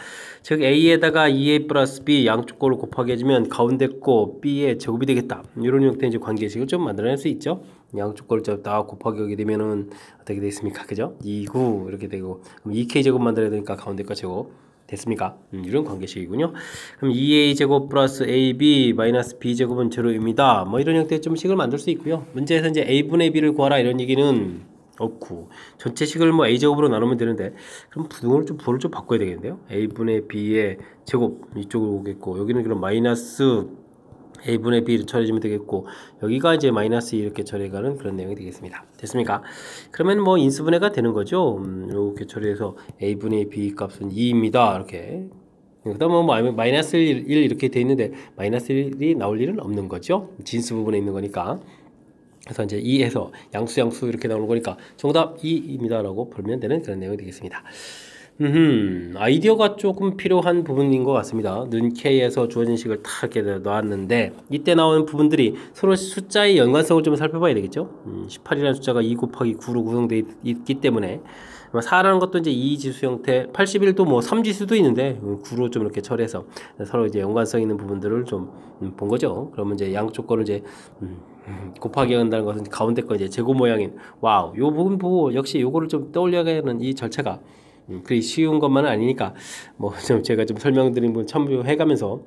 즉 A에다가 2A 플러스 B 양쪽 거를 곱하기 해주면 가운데 거 B의 제곱이 되겠다. 이런 형태의 이제 관계식을 좀 만들어낼 수 있죠. 양쪽 거를 다 곱하기 하게 되면은 어떻게 되겠습니까? 그죠? 2, 9 이렇게 되고 그럼 2K제곱 만들어야 되니까 가운데 거 제곱 됐습니까? 이런 관계식이군요. 그럼 2a제곱 플러스 ab 마이너스 b제곱은 제로입니다. 뭐 이런 형태의 좀 식을 만들 수 있고요. 문제에서 이제 a분의 b를 구하라 이런 얘기는 없고 전체 식을 뭐 a제곱으로 나누면 되는데 그럼 부등호를 좀 부호를 좀 바꿔야 되겠는데요. a분의 b의 제곱 이쪽으로 오겠고 여기는 그럼 마이너스 a분의 b를 처리해주면 되겠고 여기가 이제 마이너스 이렇게 처리해가는 그런 내용이 되겠습니다. 됐습니까? 그러면 뭐 인수분해가 되는 거죠. 이렇게 처리해서 a분의 b 값은 2입니다. 이렇게 그 다음 뭐 마이너스 1 이렇게 돼 있는데 마이너스 1이 나올 일은 없는 거죠. 진수 부분에 있는 거니까. 그래서 이제 2에서 양수 이렇게 나오는 거니까 정답 2입니다 라고 풀면 되는 그런 내용이 되겠습니다. 아이디어가 조금 필요한 부분인 것 같습니다. 는 K에서 주어진 식을 다 이렇게 놨는데 이때 나오는 부분들이 서로 숫자의 연관성을 좀 살펴봐야 되겠죠. 18이라는 숫자가 2 곱하기 9로 구성되어 있기 때문에 4라는 것도 이제 2지수 형태, 81도 뭐 3지수도 있는데 9로 좀 이렇게 처리해서 서로 이제 연관성 있는 부분들을 좀 본 거죠. 그러면 이제 양쪽 거를 이제 곱하기 한다는 것은 가운데 거 이제 제곱 모양인 와우 요 부분 보고 역시 요거를 좀 떠올려야 하는 이 절차가 그리 쉬운 것만은 아니니까 뭐 좀 제가 좀 설명드린 부분 참고해가면서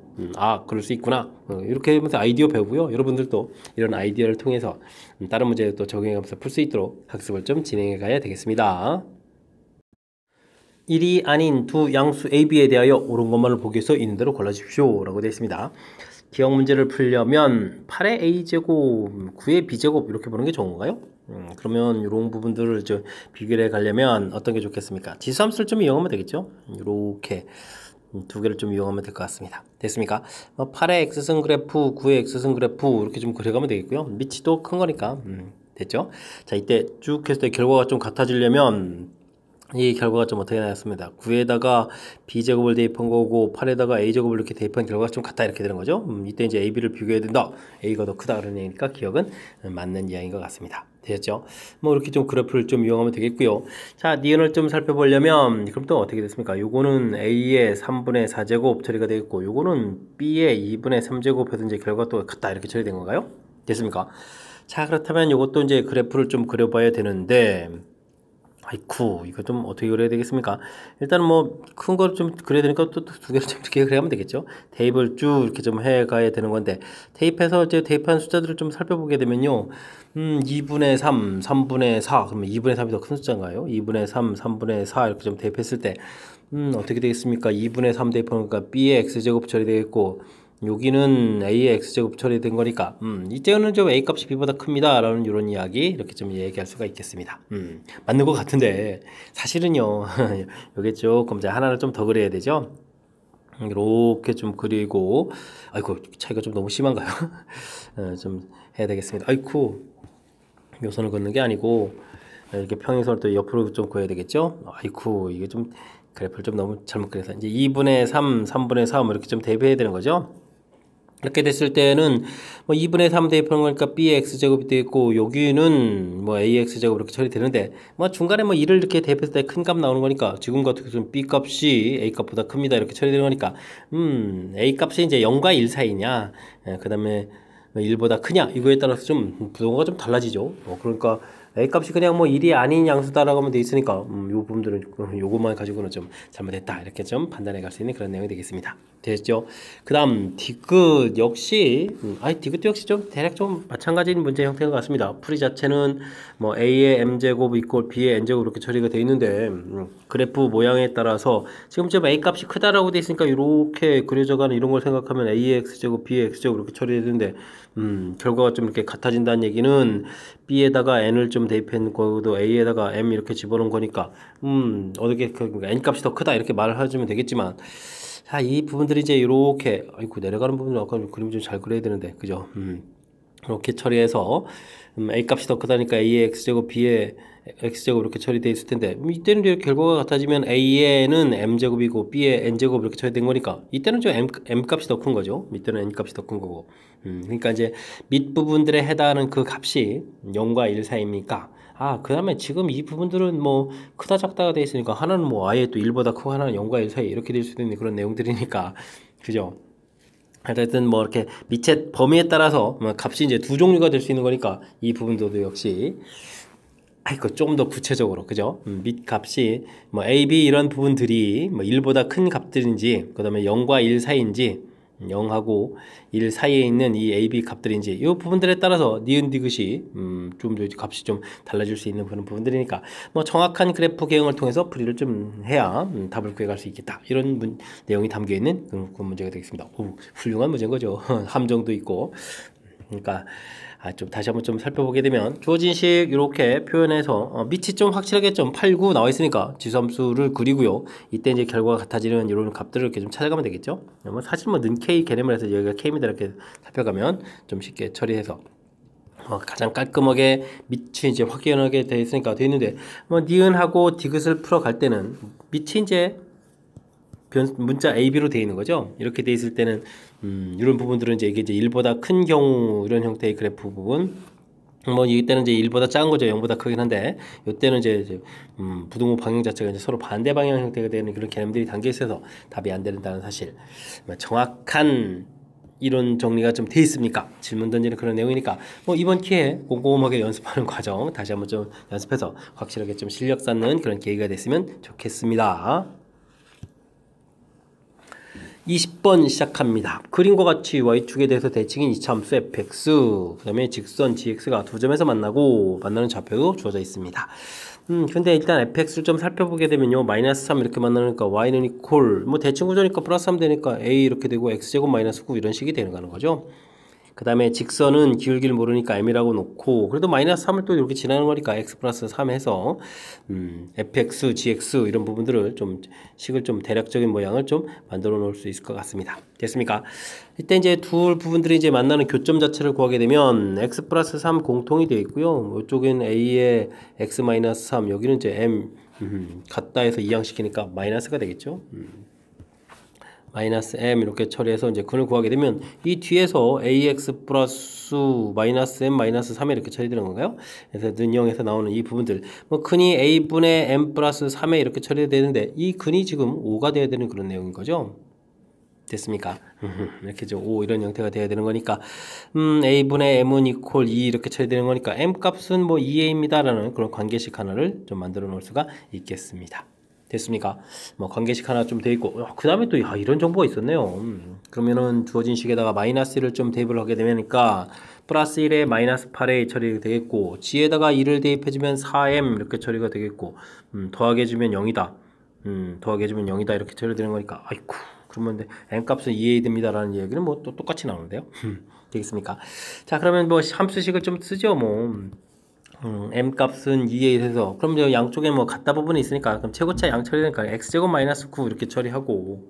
그럴 수 있구나 이렇게 하면서 아이디어 배우고요. 여러분들도 이런 아이디어를 통해서 다른 문제를 또 적용해가면서 풀 수 있도록 학습을 좀 진행해 가야 되겠습니다. 1이 아닌 두 양수 A, B에 대하여 옳은 것만을 보기 위해서 있는 대로 골라주십시오 라고 되어 있습니다. 기억 문제를 풀려면 8의 a제곱, 9의 b제곱 이렇게 보는 게 좋은 건가요? 그러면 이런 부분들을 좀 비교를 해 가려면 어떤 게 좋겠습니까? 지수함수를 좀 이용하면 되겠죠? 이렇게 두 개를 좀 이용하면 될 것 같습니다. 됐습니까? 8의 x승 그래프, 9의 x승 그래프 이렇게 좀 그려가면 되겠고요. 밑이 또 큰 거니까 됐죠? 자, 이때 쭉 했을 때 결과가 좀 같아지려면 이 결과가 좀 어떻게 나왔습니다. 9에다가 b제곱을 대입한 거고 8에다가 a제곱을 이렇게 대입한 결과가 좀 같다 이렇게 되는 거죠. 이때 이제 a, b를 비교해야 된다. a가 더 크다 그런 얘기니까 기억은 맞는 이야기인 것 같습니다. 되셨죠? 뭐 이렇게 좀 그래프를 좀 이용하면 되겠고요. 자, 니은을 좀 살펴보려면 그럼 또 어떻게 됐습니까? 요거는 a의 3분의 4제곱 처리가 되겠고 요거는 b의 2분의 3제곱 해서 이제 결과가 또 같다 이렇게 처리된 건가요? 됐습니까? 자, 그렇다면 요것도 이제 그래프를 좀 그려봐야 되는데 아이쿠 이거 좀 어떻게 그려야 되겠습니까? 일단 뭐 큰 걸 좀 그려야 되니까 또 두 개를 좀 이렇게 그려야면 되겠죠. 대입을 쭉 이렇게 좀 해가야 되는 건데 대입해서 이제 대입한 숫자들을 좀 살펴보게 되면요 2분의 3, 3분의 4 그러면 2분의 3이 더 큰 숫자인가요? 2분의 3, 3분의 4 이렇게 좀 대입했을 때 어떻게 되겠습니까? 2분의 3 대입하니까 b의 x제곱 처리되겠고 여기는 a의 x제곱 처리된 거니까 이때는 좀 a 값이 b보다 큽니다 라는 이런 이야기 이렇게 좀 얘기할 수가 있겠습니다. 맞는 것 같은데 사실은요 여기 조금 이제 하나를 좀 더 그려야 되죠. 이렇게 좀 그리고 아이고 차이가 좀 너무 심한가요? 좀 해야 되겠습니다. 아이쿠 요선을 긋는 게 아니고 이렇게 평행선을 또 옆으로 좀 그어야 되겠죠. 아이쿠 이게 좀 그래프를 좀 너무 잘못 그려서 이제 2분의 3, 3분의 3 이렇게 좀 대입해야 되는 거죠. 이렇게 됐을 때는 뭐 2분의 3 대입하는 거니까 b의 x제곱이 되겠고 여기는 뭐 ax제곱 이렇게 처리되는데 뭐 중간에 뭐 1을 이렇게 대입했을 때 큰 값 나오는 거니까 지금 같은 경우는 b 값이 a 값보다 큽니다 이렇게 처리되는 거니까 a 값이 이제 0과 1 사이냐 그 다음에 1보다 크냐 이거에 따라서 좀 부동호가 좀 달라지죠. 그러니까 a 값이 그냥 뭐 1이 아닌 양수다라고 하면 돼 있으니까 요 부분들은 요것만 가지고는 좀 잘못했다 이렇게 좀 판단해 갈 수 있는 그런 내용이 되겠습니다. 됐죠? 그 다음 디귿 역시 디귿도 역시 좀 대략 좀 마찬가지인 문제 형태인 것 같습니다. 풀이 자체는 뭐 a의 m제곱 이꼴 b의 n제곱 이렇게 처리가 되어 있는데 그래프 모양에 따라서 지금 좀 a 값이 크다라고 되어 있으니까 이렇게 그려져가는 이런 걸 생각하면 a의 x제곱 b의 x제곱 이렇게 처리되는데 결과가 좀 이렇게 같아진다는 얘기는 b에다가 n을 좀 대입한 거도 a에다가 m 이렇게 집어넣은 거니까 어떻게 n 값이 더 크다 이렇게 말을 해주면 되겠지만 자, 이 부분들이 이제 이렇게 아이고 내려가는 부분은 아까 그림 좀 잘 그려야 되는데 그죠? 이렇게 처리해서 a 값이 더 크다니까 a의 x제곱 b의 x제곱 이렇게 처리되어 있을 텐데 이때는 이렇게 결과가 같아지면 a에는 m제곱이고 b의 n제곱 이렇게 처리된 거니까 이때는 좀 m 값이 더 큰 거죠. 이때는 n 값이 더 큰 거고 그러니까 이제 밑부분들에 해당하는 그 값이 0과 1 사이입니까? 그 다음에 지금 이 부분들은 뭐 크다 작다가 돼 있으니까 하나는 뭐 아예 또 1보다 크고 하나는 0과 1 사이 이렇게 될 수도 있는 그런 내용들이니까 그죠? 하여튼 뭐 이렇게 밑에 범위에 따라서 뭐 값이 이제 두 종류가 될 수 있는 거니까 이 부분도 역시 조금 더 구체적으로 그죠? 밑 값이 뭐 a, b 이런 부분들이 뭐 1보다 큰 값들인지 그 다음에 0과 1 사이인지 0하고 1 사이에 있는 이 a, b 값들인지 이 부분들에 따라서 니은 디귿이 좀 더 값이 좀 달라질 수 있는 그런 부분들이니까 뭐 정확한 그래프 개형을 통해서 풀이를 좀 해야 답을 구해갈 수 있겠다 이런 내용이 담겨 있는 그 문제가 되겠습니다. 훌륭한 문제인 거죠. 함정도 있고 그러니까 좀 다시 한번 좀 살펴보게 되면 주어진 식 이렇게 표현해서 밑이 좀 확실하게 좀 8, 9 나와 있으니까 지수함수를 그리고요. 이때 이제 결과가 같아지는 이런 값들을 이렇게 좀 찾아가면 되겠죠. 사실 뭐 는 K 개념을 해서 여기가 K입니다 이렇게 살펴가면 좀 쉽게 처리해서 가장 깔끔하게 밑이 이제 확연하게 되어 있으니까 되어 있는데 뭐 니은하고 디귿을 풀어갈 때는 밑이 이제 문자 AB로 되어 있는 거죠. 이렇게 되어 있을 때는 이런 부분들은 이제 이게 이제 1보다 큰 경우 이런 형태의 그래프 부분 뭐 이때는 이제 1보다 작은 거죠. 0보다 크긴 한데 이때는 이제 부등호 방향 자체가 이제 서로 반대 방향 형태가 되는 그런 개념들이 담겨 있어서 답이 안 된다는 사실. 정확한 이론 정리가 좀 돼 있습니까? 질문 던지는 그런 내용이니까 뭐 이번 기회에 꼼꼼하게 연습하는 과정 다시 한번 좀 연습해서 확실하게 좀 실력 쌓는 그런 계기가 됐으면 좋겠습니다. 20번 시작합니다. 그림과 같이 y축에 대해서 대칭인 이차함수 fx, 그 다음에 직선 gx가 두 점에서 만나고 만나는 좌표도 주어져 있습니다. 근데 일단 fx를 좀 살펴보게 되면요. 마이너스 3 이렇게 만나니까 y는 이퀄, 뭐 대칭 구조니까 플러스 3 되니까 a 이렇게 되고 x제곱 마이너스 9 이런 식이 되는 거죠. 그 다음에 직선은 기울기를 모르니까 m이라고 놓고, 그래도 마이너스 3을 또 이렇게 지나는 거니까 x 플러스 3 해서 fx, gx 이런 부분들을 좀 식을 좀 대략적인 모양을 좀 만들어 놓을 수 있을 것 같습니다. 됐습니까? 이때 이제 둘 부분들이 이제 만나는 교점 자체를 구하게 되면 x 플러스 3 공통이 되어 있고요. 이쪽엔 a의 x 마이너스 3, 여기는 이제 m 같다 해서 이항시키니까 마이너스가 되겠죠. 마이너스 m 이렇게 처리해서 이제 근을 구하게 되면 이 뒤에서 ax 플러스 마이너스 m 마이너스 3에 이렇게 처리되는 건가요? 그래서 는영에서 나오는 이 부분들 뭐 근이 a분의 m 플러스 3에 이렇게 처리되는데 이 근이 지금 5가 돼야 되는 그런 내용인 거죠. 됐습니까? 이렇게 좀 5 이런 형태가 돼야 되는 거니까 a분의 m은 이퀄 2 이렇게 처리되는 거니까 m 값은 뭐 2a입니다 라는 그런 관계식 하나를 좀 만들어 놓을 수가 있겠습니다. 됐습니까? 뭐 관계식 하나 좀 돼 있고 그 다음에 또 이런 정보가 있었네요. 그러면은 주어진 식에다가 마이너스 1을 좀 대입을 하게 되니까 플러스 1에 마이너스 8에 처리가 되겠고 g에다가 2를 대입해주면 4m 이렇게 처리가 되겠고 더하게 해주면 0이다. 더하게 해주면 0이다 이렇게 처리되는 거니까 아이쿠 그러면 n값은 2a 됩니다 라는 얘기는 뭐 또 똑같이 나오는데요. 되겠습니까? 자 그러면 뭐 함수식을 좀 쓰죠. 뭐 m 값은 2a 해서 그럼 양쪽에 뭐 같다 부분이 있으니까 그럼 최고차 양 처리되니까 x제곱 마이너스 9 이렇게 처리하고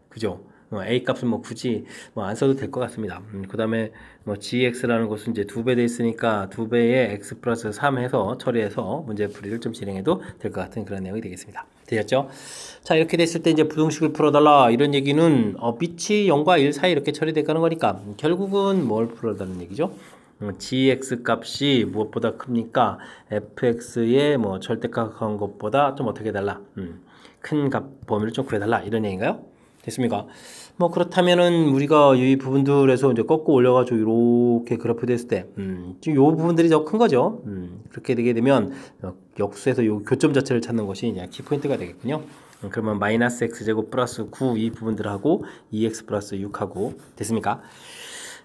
그죠? a 값은 뭐 굳이 뭐 안 써도 될 것 같습니다. 그 다음에 뭐 gx라는 것은 이제 2배 돼 있으니까 2배의 x 플러스 3 해서 처리해서 문제 풀이를 좀 진행해도 될 것 같은 그런 내용이 되겠습니다. 되셨죠? 자 이렇게 됐을 때 이제 부등식을 풀어달라 이런 얘기는 빛이 0과 1 사이 이렇게 처리되가는 거니까 결국은 뭘 풀어달라는 얘기죠? gx 값이 무엇보다 큽니까? fx의 뭐 절대값한 것보다 좀 어떻게 해달라? 큰 값 범위를 좀 구해달라 이런 얘기인가요? 됐습니까? 뭐 그렇다면은 우리가 이 부분들에서 이제 꺾고 올려가지고 이렇게 그래프 됐을 때, 지금 요 부분들이 더 큰 거죠. 그렇게 되게 되면 역수에서 요 교점 자체를 찾는 것이 이제 키포인트가 되겠군요. 그러면 마이너스 x제곱 플러스 9 이 부분들하고 2x 플러스 6하고 됐습니까?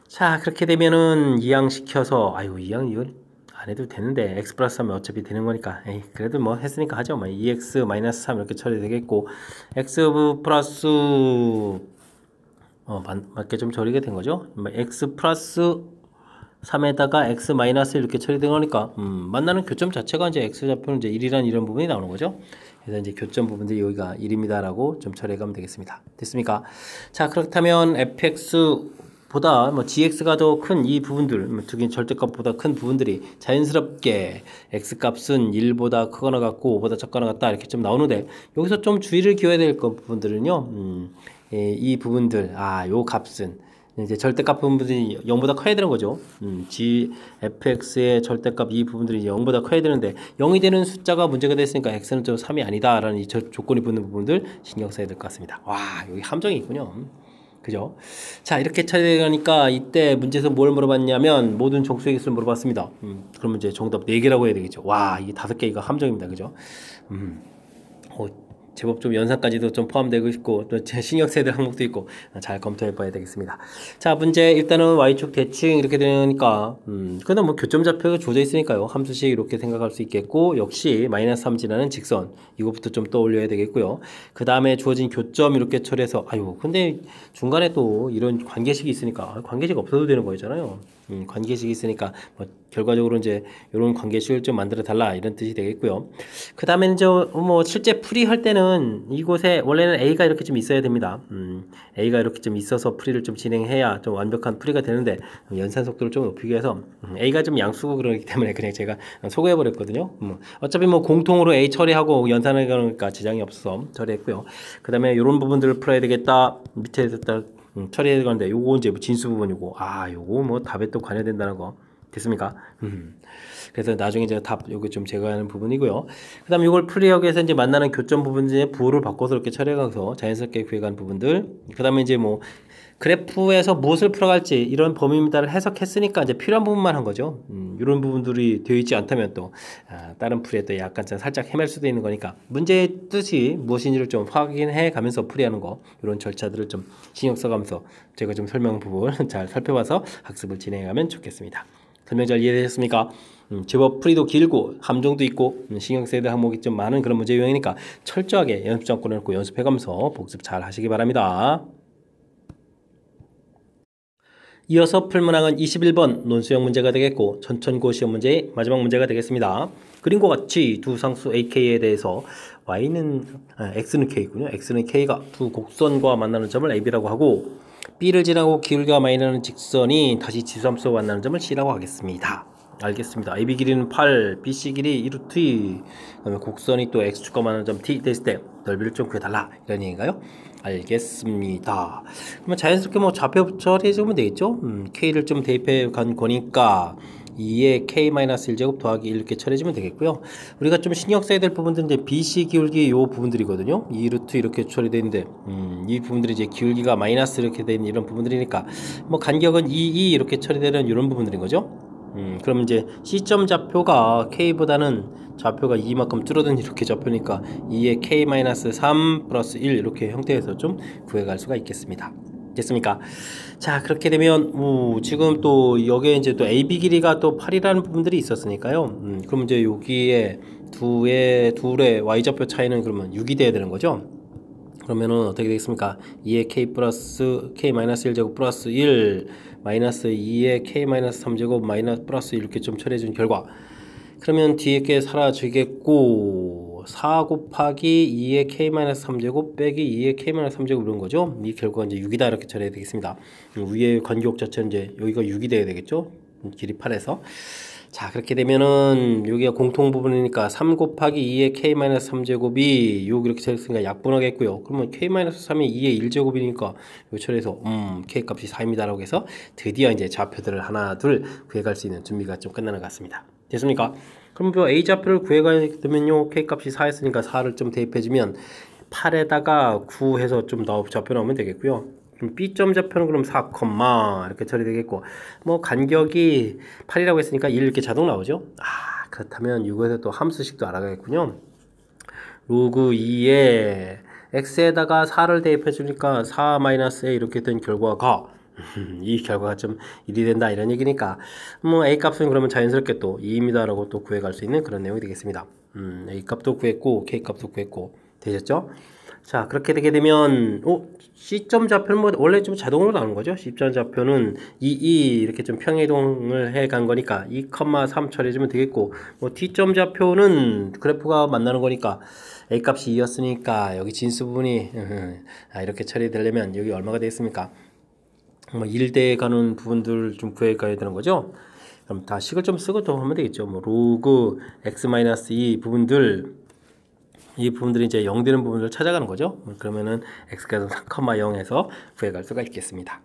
자 그렇게 되면은 이항시켜서 이항 이건 안 해도 되는데 x 플러스 3이 어차피 되는 거니까 그래도 뭐 했으니까 하죠. 2x 마이너스 3 이렇게 처리되겠고 x 플러스 맞게 좀 처리가 된 거죠. x 플러스 3에다가 x 마이너스 이렇게 처리된 거니까 만나는 교점 자체가 이제 x 좌표는 이제 1이라는 이런 부분이 나오는 거죠. 그래서 이제 교점 부분들이 여기가 1입니다라고 좀 처리해 가면 되겠습니다. 됐습니까? 자 그렇다면 fx 보다 뭐 gx가 더 큰 이 부분들, 특히 절대값보다 큰 부분들이 자연스럽게 x 값은 1보다 크거나 같고 5보다 작거나 같다 이렇게 좀 나오는데 여기서 좀 주의를 기울여야 될 부분들은요. 이 부분들, 요 값은 이제 절대값 부분들이 0보다 커야 되는 거죠. fx의 절대값 이 부분들이 0보다 커야 되는데 0이 되는 숫자가 문제가 됐으니까 x는 좀 3이 아니다라는 이 조건이 붙는 부분들 신경 써야 될 것 같습니다. 여기 함정이 있군요. 그죠? 자 이렇게 처리되니까 이때 문제에서 뭘 물어봤냐면 모든 정수의 개수를 물어봤습니다. 그러면 이제 정답 4개라고 해야 되겠죠. 이게 5개 이거 함정입니다. 그죠? 제법 좀 연산까지도 좀 포함되고 있고 또 신경 써야 될 항목도 있고 잘 검토해 봐야 되겠습니다. 자 문제 일단은 y축 대칭 이렇게 되니까 그다음 뭐 교점 좌표가 주어져 있으니까요. 함수식 이렇게 생각할 수 있겠고 역시 마이너스 3 지나는 직선 이것부터 좀 떠올려야 되겠고요. 그 다음에 주어진 교점 이렇게 처리해서 근데 중간에 또 이런 관계식이 있으니까 관계식 없어도 되는 거잖아요. 관계식이 있으니까 뭐 결과적으로 이제 이런 관계식을 좀 만들어 달라 이런 뜻이 되겠고요. 그 다음에는 뭐 실제 풀이할 때는 이곳에 원래는 a가 이렇게 좀 있어야 됩니다. a가 이렇게 좀 있어서 풀이를 좀 진행해야 좀 완벽한 풀이가 되는데 연산 속도를 좀 높이기 위해서 a가 좀 양수고 그러기 때문에 그냥 제가 소개해 버렸거든요. 어차피 뭐 공통으로 a 처리하고 연산을 가니까 지장이 없어서 처리했고요. 그 다음에 이런 부분들을 풀어야 되겠다. 밑에 있다. 처리해야 되는데 요거 이제 진수 부분이고 요거 뭐 답에 또 관여된다는 거 됐습니까? 그래서 나중에 제가 답 요거 좀 제거하는 부분이고요. 그 다음에 이걸 풀이하기 위해서 이제 만나는 교점 부분 중에 부호를 바꿔서 이렇게 처리해가서 자연스럽게 구해가는 부분들. 그 다음에 이제 뭐 그래프에서 무엇을 풀어갈지 이런 범위입니다를 해석했으니까 이제 필요한 부분만 한 거죠. 이런 부분들이 되어 있지 않다면 또 다른 풀이에 또 약간 살짝 헤맬 수도 있는 거니까 문제의 뜻이 무엇인지를 좀 확인해 가면서 풀이하는 거 이런 절차들을 좀 신경 써가면서 제가 좀 설명 부분 잘 살펴봐서 학습을 진행하면 좋겠습니다. 설명 잘 이해되셨습니까? 제법 풀이도 길고 함정도 있고 신경 써야 될 항목이 좀 많은 그런 문제 유형이니까 철저하게 연습 정권을 놓고 연습해가면서 복습 잘 하시기 바랍니다. 이어서 풀 문항은 21번 논수형 문제가 되겠고 전천고 시험 문제의 마지막 문제가 되겠습니다. 그림과 같이 두 상수 AK에 대해서 Y는 X는 K군요. X는 K가 두 곡선과 만나는 점을 AB라고 하고 B를 지나고 기울기가 많이 나는 직선이 다시 지수함수와 만나는 점을 C라고 하겠습니다. 알겠습니다. AB 길이는 8, BC 길이 2루트 2, 그다음에 곡선이 또 X축과 만나는 점 T 됐을 때 넓이를 좀 구해달라 이런 얘기인가요? 알겠습니다. 그러면 자연스럽게 뭐 좌표 처리해주면 되겠죠? K를 좀 대입해 간 거니까 2에 K-1제곱 더하기 1 이렇게 처리해주면 되겠고요. 우리가 좀 신경 써야 될 부분들은 이제 BC 기울기 요 부분들이거든요. 2루트 이렇게 처리되어 있는데 이 부분들이 이제 기울기가 마이너스 이렇게 되는 이런 부분들이니까 뭐 간격은 2 이렇게 처리되는 이런 부분들인 거죠. 그럼 이제 C점 좌표가 K보다는 좌표가 2만큼 줄어든 이렇게 좌표니까 2에 K-3 플러스 1 이렇게 형태에서 좀 구해갈 수가 있겠습니다. 됐습니까? 자, 그렇게 되면 지금 또 여기에 이제 또 AB 길이가 또 8이라는 부분들이 있었으니까요. 그럼 이제 여기에 둘의 Y좌표 차이는 그러면 6이 돼야 되는 거죠. 그러면은 어떻게 되겠습니까? 2에 K-1제곱 플러스 1 마이너스 2에 K-3제곱 마이너스 플러스 이렇게 좀 처리해준 결과 그러면 뒤에 게 사라지겠고 4 곱하기 2의 K-3제곱 빼기 2의 K-3제곱 이런 거죠. 이 결과가 이제 6이다 이렇게 처리해야 되겠습니다. 위의 간격 자체는 이제 여기가 6이 돼야 되겠죠. 길이 8에서 자, 그렇게 되면은 여기가 공통 부분이니까 3 곱하기 2의 K-3제곱이 요 이렇게 처리했으니까 약분하겠고요. 그러면 K-3이 2의 1제곱이니까 요 처리해서 K 값이 4입니다 라고 해서 드디어 이제 좌표들을 하나 둘 구해갈 수 있는 준비가 좀 끝나는 것 같습니다. 됐습니까? 그럼 요 A 좌표를 구해가야 되면요 K 값이 4였으니까 4를 좀 대입해주면 8에다가 9 해서 좀 더 좌표 나오면 되겠고요. B점 좌표는 그럼 4, 이렇게 처리되겠고 뭐 간격이 8이라고 했으니까 1 이렇게 자동 나오죠. 그렇다면 이거에서 또 함수식도 알아가겠군요. 로그 2에 x에다가 4를 대입해 주니까 4-a 이렇게 된 결과가 이 결과가 좀 1이 된다 이런 얘기니까 뭐 a 값은 그러면 자연스럽게 또 2입니다 라고 또 구해갈 수 있는 그런 내용이 되겠습니다. a 값도 구했고 k 값도 구했고 되셨죠? 자, 그렇게 되게 되면 C점 좌표는 뭐 원래 좀 자동으로 나오는 거죠. C점 좌표는 2 이렇게 좀 평이동을 해 간 거니까 2,3 처리해주면 되겠고 뭐 T점 좌표는 그래프가 만나는 거니까 A 값이 2였으니까 여기 진수 부분이 이렇게 처리되려면 여기 얼마가 되겠습니까? 뭐 1대에 가는 부분들 좀 구해 가야 되는 거죠. 그럼 다 식을 좀 쓰고 또 하면 되겠죠. 뭐 로그 x-2 부분들 이 부분들이 이제 0 되는 부분을 찾아가는 거죠. 그러면은 x가 3,0에서 구해갈 수가 있겠습니다.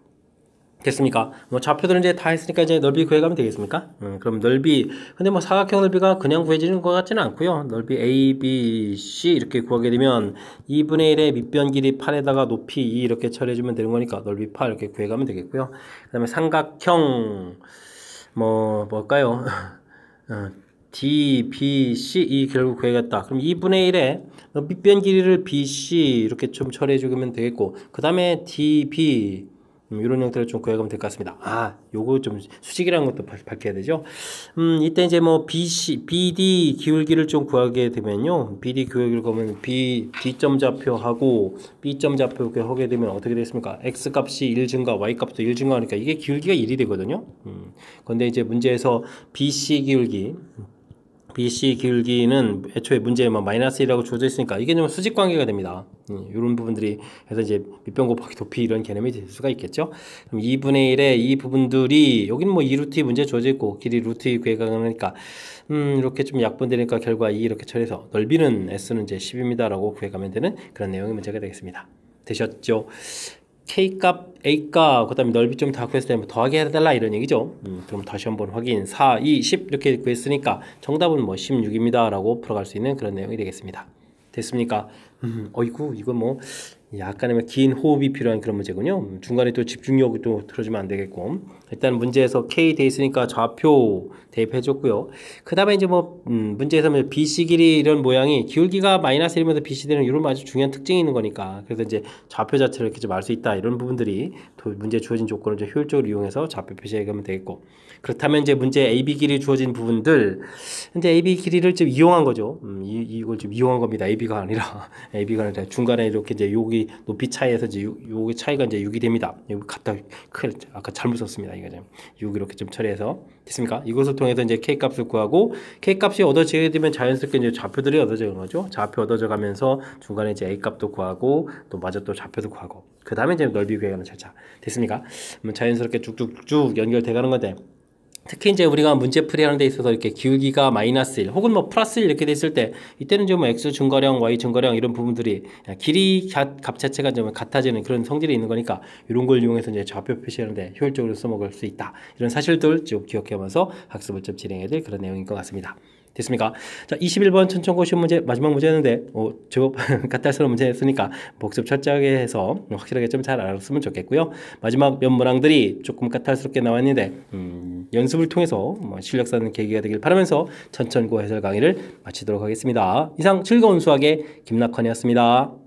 됐습니까? 뭐 좌표들은 이제 다 했으니까 이제 넓이 구해가면 되겠습니까? 그럼 넓이 근데 뭐 사각형 넓이가 그냥 구해지는 것 같지는 않고요. 넓이 A, B, C 이렇게 구하게 되면 2분의 1의 밑변 길이 8에다가 높이 2 이렇게 처리해주면 되는 거니까 넓이 8 이렇게 구해가면 되겠고요. 그 다음에 삼각형 뭘까요? D, B, C 이 결국 구해야겠다. 그럼 2분의 1에 밑변 길이를 BC 이렇게 좀 처리해 주면 되겠고 그 다음에 D, B 이런 형태를 좀 구해가면 될 것 같습니다. 요거 좀 수직이라는 것도 밝혀야 되죠. 이때 이제 뭐 BD 기울기를 좀 구하게 되면요. BD 기울기를 보면 D점 좌표하고 B점 좌표 이렇게 하게 되면 어떻게 되겠습니까? X 값이 1 증가, Y 값도 1 증가하니까 이게 기울기가 1이 되거든요. 근데 이제 문제에서 BC 기울기는 애초에 문제에 마이너스 1이라고 주어져 있으니까 이게 좀 수직 관계가 됩니다. 이런 부분들이 해서 이제 밑변 곱하기 높이 이런 개념이 될 수가 있겠죠. 그럼 2분의 1의 이 부분들이 여기는 뭐 2루트 2 문제 주어져 있고 길이 루트 2 구해가니까 이렇게 좀 약분되니까 결과 2 이렇게 처리해서 넓이는 S는 이제 10입니다 라고 구해가면 되는 그런 내용의 문제가 되겠습니다. 되셨죠? K값, A값, 그 다음에 넓이 좀 다 구했을 때 더하기 해달라 이런 얘기죠. 그럼 다시 한번 확인 4, 2, 10 이렇게 구했으니까 정답은 뭐 16입니다 라고 풀어갈 수 있는 그런 내용이 되겠습니다. 됐습니까? 어이구 이거 뭐 약간의 긴 호흡이 필요한 그런 문제군요. 중간에 또 집중력이 또 틀어주면 안 되겠고. 일단 문제에서 K 돼 있으니까 좌표 대입해줬고요. 그 다음에 이제 뭐 문제에서 뭐 BC 길이 이런 모양이 기울기가 마이너스 1이면서 BC 되는 이런 아주 중요한 특징이 있는 거니까. 그래서 이제 좌표 자체를 이렇게 좀 알 수 있다 이런 부분들이 문제 주어진 조건을 좀 효율적으로 이용해서 좌표 표시해 가면 되겠고. 그렇다면 이제 문제 AB 길이 주어진 부분들, 이제 AB 길이를 좀 이용한 거죠. 이걸 좀 이용한 겁니다. AB가 아니라 AB가 아니라 중간에 이렇게 이제 여기 높이 차이에서 이제 여기 차이가 이제 6이 됩니다. 여기 갖다 아까 잘못 썼습니다. 이거 좀 6 이렇게 좀 처리해서 됐습니까? 이것을 통해서 이제 K 값을 구하고 K 값이 얻어지게 되면 자연스럽게 이제 좌표들이 얻어지는 거죠. 좌표 얻어져 가면서 중간에 이제 A 값도 구하고 또 마저 또 좌표도 구하고 그 다음에 이제 넓이 구하는 절차 됐습니까? 자연스럽게 쭉쭉쭉 연결돼 가는 건데. 특히 이제 우리가 문제 풀이하는 데 있어서 이렇게 기울기가 마이너스 1 혹은 뭐 플러스 1 이렇게 됐을 때 이때는 좀 x 증가량, y 증가량 이런 부분들이 길이 값 자체가 좀 같아지는 그런 성질이 있는 거니까 이런 걸 이용해서 이제 좌표 표시하는데 효율적으로 써먹을 수 있다. 이런 사실들 쭉 기억해오면서 학습을 좀 진행해야 될 그런 내용인 것 같습니다. 됐습니까? 자, 21번 천천고 시험 문제 마지막 문제였는데 제법 까탈스러운 문제였으니까 복습 철저하게 해서 확실하게 좀 잘 알았으면 좋겠고요. 마지막 몇 문항들이 조금 까탈스럽게 나왔는데 연습을 통해서 실력 쌓는 계기가 되길 바라면서 천천고 해설 강의를 마치도록 하겠습니다. 이상 즐거운 수학의 김낙헌이었습니다.